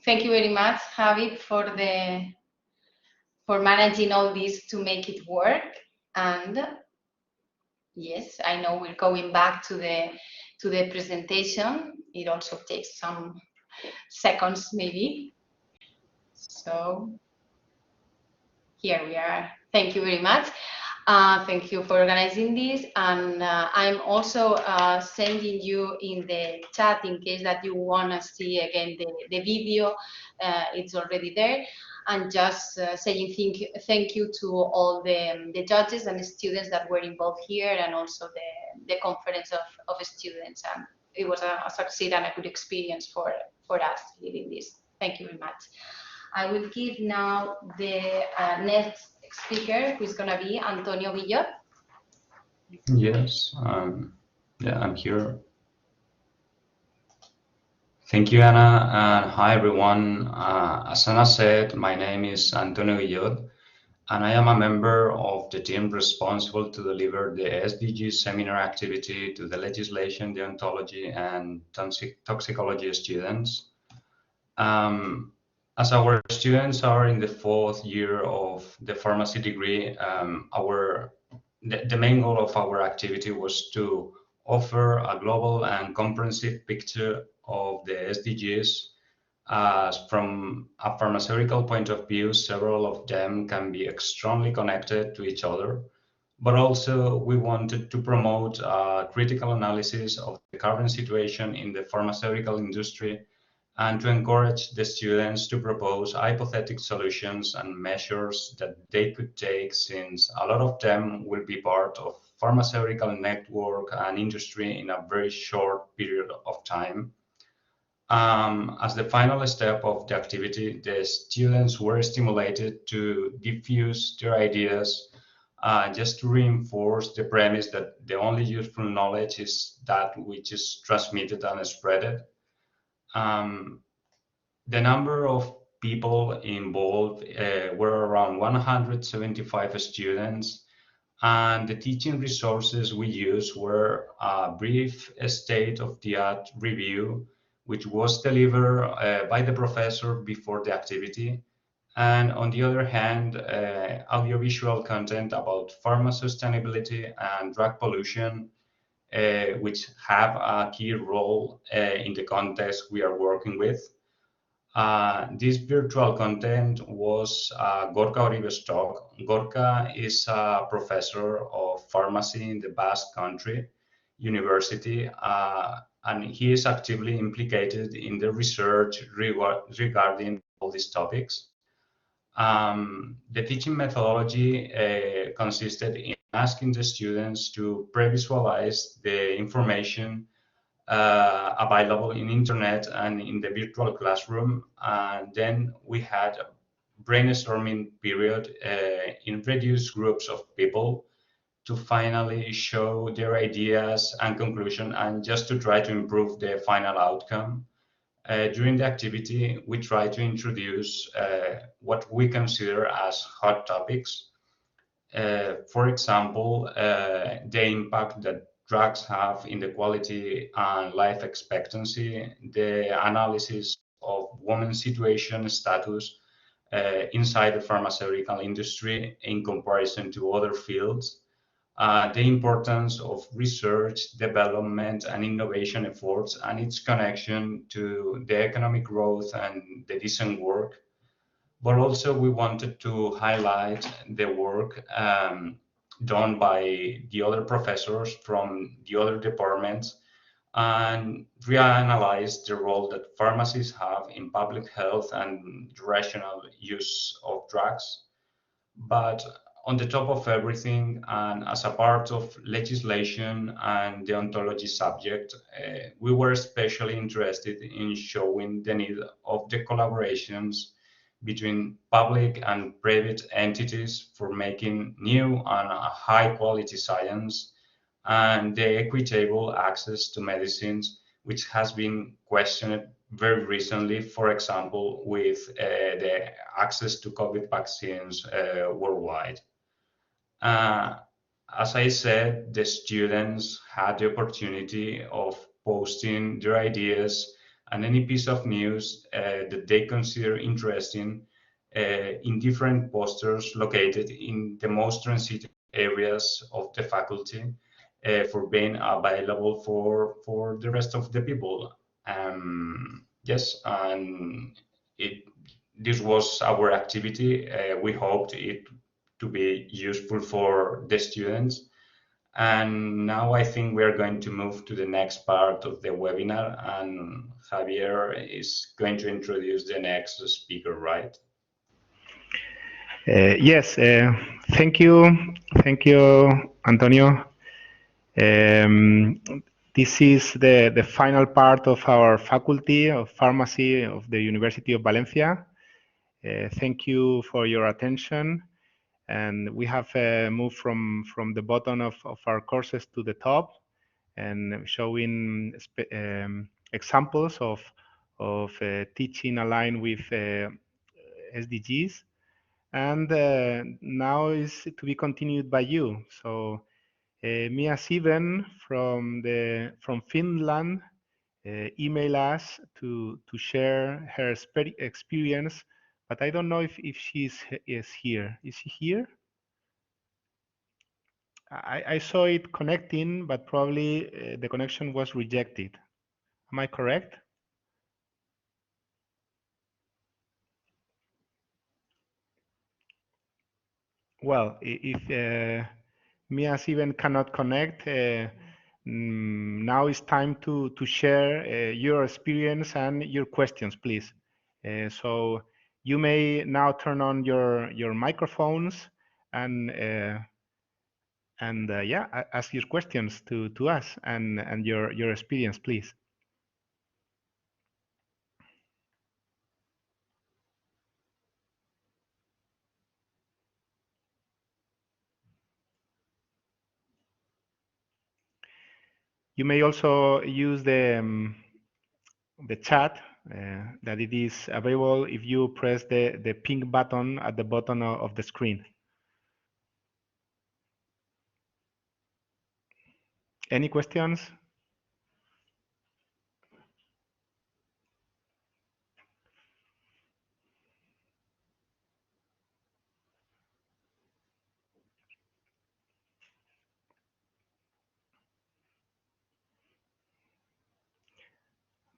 Thank you very much, Javi, for managing all this to make it work. And yes, I know we're going back to the presentation. It also takes some seconds, maybe. So here we are. Thank you very much. Thank you for organizing this, and I'm also sending you in the chat in case that you want to see again the video. It's already there, and just saying thank you to all the judges and the students that were involved here, and also the conference of students. And it was a success and a good experience for us leading this. Thank you very much. I will give now the next speaker, who is going to be Antonio Guillot. Yes, yeah, I'm here. Thank you, Anna, and hi, everyone. As Anna said, my name is Antonio Guillot, and I am a member of the team responsible to deliver the SDG seminar activity to the legislation, deontology, and toxicology students. As our students are in the 4th year of the pharmacy degree, the main goal of our activity was to offer a global and comprehensive picture of the SDGs. From a pharmaceutical point of view, several of them can be extremely connected to each other, but also we wanted to promote a critical analysis of the current situation in the pharmaceutical industry, and to encourage the students to propose hypothetical solutions and measures that they could take, since a lot of them will be part of pharmaceutical network and industry in a very short period of time. As the final step of the activity, the students were stimulated to diffuse their ideas, just to reinforce the premise that the only useful knowledge is that which is transmitted and spreaded. The number of people involved were around 175 students, and the teaching resources we used were a brief state-of-the-art review, which was delivered by the professor before the activity, and on the other hand, audiovisual content about pharma sustainability and drug pollution, which have a key role in the context we are working with. This virtual content was Gorka Oribe's talk. Gorka is a professor of pharmacy in the Basque Country University, and he is actively implicated in the research regarding all these topics. The teaching methodology consisted in asking the students to pre-visualize the information available in internet and in the virtual classroom. And then we had a brainstorming period in reduced groups of people to finally show their ideas and conclusion and just to try to improve the final outcome. During the activity, we try to introduce what we consider as hot topics. For example, the impact that drugs have in the quality and life expectancy, the analysis of women's situation status inside the pharmaceutical industry in comparison to other fields, the importance of research, development, and innovation efforts and its connection to the economic growth and the decent work. But also we wanted to highlight the work done by the other professors from the other departments and reanalyze the role that pharmacies have in public health and rational use of drugs. But on the top of everything, and as a part of legislation and the ontology subject, we were especially interested in showing the need of the collaborations between public and private entities for making new and high quality science and the equitable access to medicines, which has been questioned very recently, for example, with the access to COVID vaccines worldwide. As I said, the students had the opportunity of posting their ideas and any piece of news that they consider interesting in different posters located in the most transited areas of the faculty for being available for the rest of the people. Yes, and this was our activity. We hoped it to be useful for the students. And now I think we are going to move to the next part of the webinar, and Javier is going to introduce the next speaker, right? Yes, thank you, Antonio. This is the final part of our Faculty of Pharmacy of the University of Valencia. Thank you for your attention. And we have moved from the bottom of our courses to the top and showing examples of teaching aligned with SDGs. And now is to be continued by you. So Mia Siven from Finland emailed us to share her experience, but I don't know if she is here. Is she here? I saw it connecting, but probably the connection was rejected. Am I correct? Well, if Mia Siven cannot connect, now it's time to share your experience and your questions, please. So you may now turn on your microphones and yeah, ask your questions to us and your experience, please. You may also use the chat that it is available if you press the pink button at the bottom of the screen. Any questions?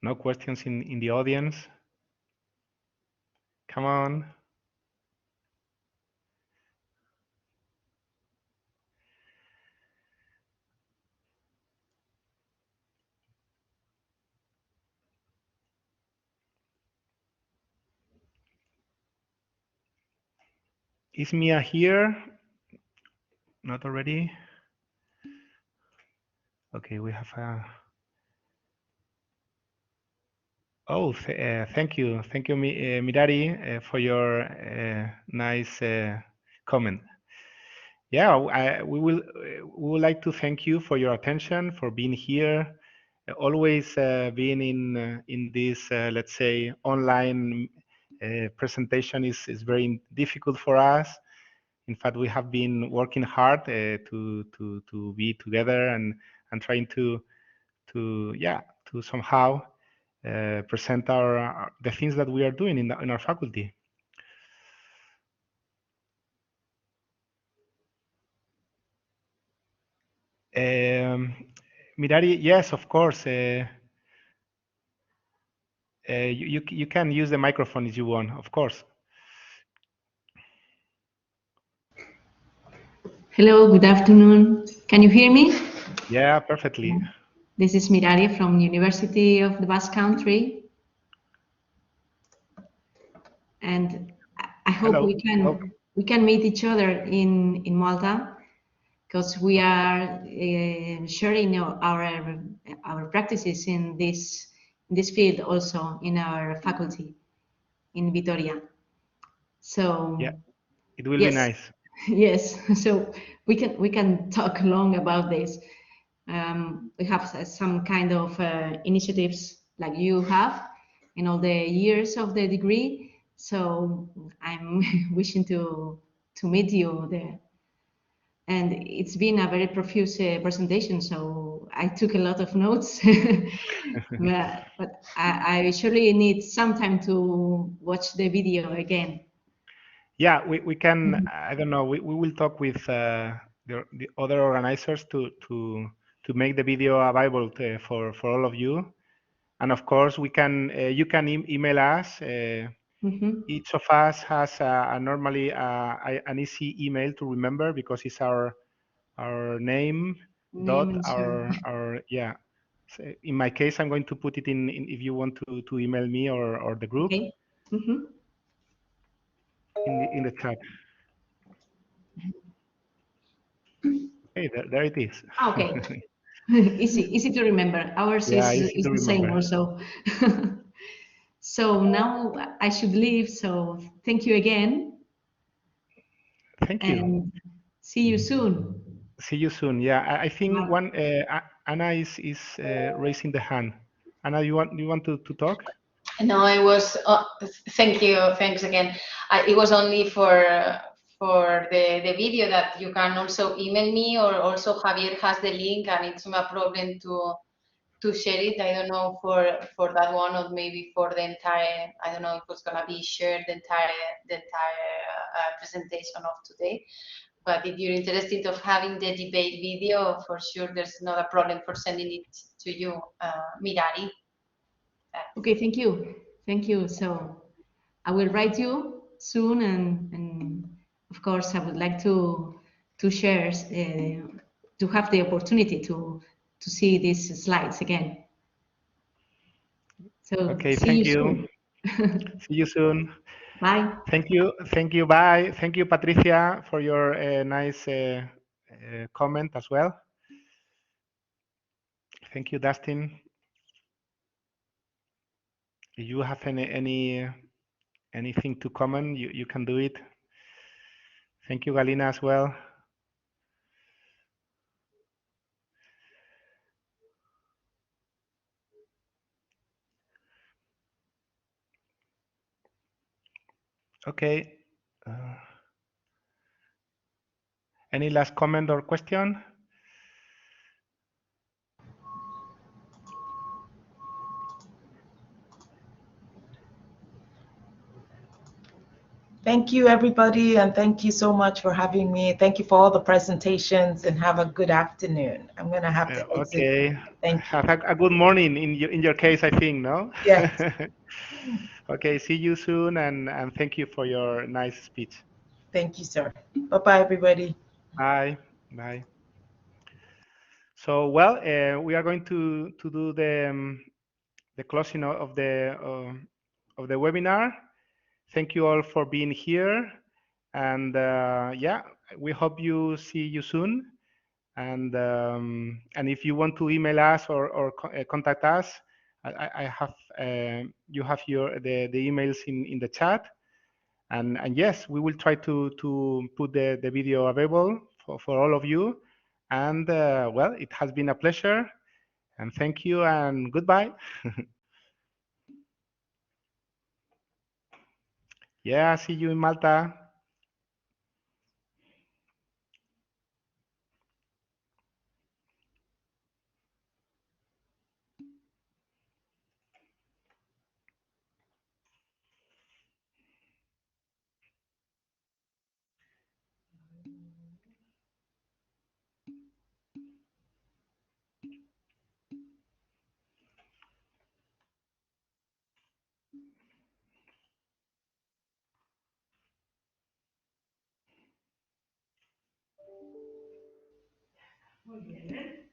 No questions in the audience? Come on. Is Mia here? Not already? Okay, we have a... Oh, thank you, Mirari, for your nice comment. Yeah, we would like to thank you for your attention, for being here, always being in this, let's say, online presentation is very difficult for us. In fact, we have been working hard to be together and trying to somehow present the things that we are doing in our faculty. Mirari, yes, of course. You can use the microphone if you want, of course. Hello, good afternoon. Can you hear me? Yeah, perfectly. This is Mirari from University of the Basque Country. And I hope Hello. we can meet each other in Malta, because we are sharing our practices in this field also in our faculty in Vitoria. So yeah, it will yes, be nice. Yes, so we can talk long about this. We have some kind of initiatives like you have in all the years of the degree. So I'm wishing to meet you there. And it's been a very profuse presentation, so I took a lot of notes. but I surely need some time to watch the video again. Yeah, we can. I don't know. We will talk with the other organizers to make the video available for all of you. And of course, we can. You can email us. Each of us has normally an easy email to remember, because it's our name dot our yeah. So in my case, I'm going to put it in if you want to email me or the group. Okay. In the chat. Hey, there it is. Okay. easy to remember. Ours is the same also. So now I should leave. So thank you again. Thank you. And see you soon. See you soon. Yeah, I think Anna is raising the hand. Anna, you want to talk? No, it was. Thank you. Thanks again. It was only for the video that you can also email me, or also Javier has the link, and it's not a problem to share it. I don't know for that one, or maybe for the entire. I don't know if it's gonna be shared the entire presentation of today. But if you're interested of having the debate video, for sure, there's not a problem for sending it to you, Mirari. Okay, thank you. Thank you. So I will write you soon, and of course, I would like to share, to have the opportunity to see these slides again. So okay, see thank you you. Soon. See you soon. Bye. Thank you. Bye. Thank you, Patricia, for your nice comment as well. Thank you, Dustin. If you have anything to comment, you can do it. Thank you, Galina, as well. Okay. Any last comment or question? Thank you, everybody, and thank you so much for having me. Thank you for all the presentations, and have a good afternoon. I'm going to have to exit. Okay. Thank you. Have a good morning in your case, I think, no? Yes. Okay, see you soon, and thank you for your nice speech. Thank you, sir. Bye-bye, everybody. Bye. Bye. So, well, we are going to do the closing of the webinar. Thank you all for being here, and yeah, we hope you see you soon. And if you want to email us or contact us, I have you have the emails in the chat, and yes, we will try to put the video available for all of you. And well, it has been a pleasure, and thank you and goodbye. Yeah, see you in Malta. Muy bien, ¿eh?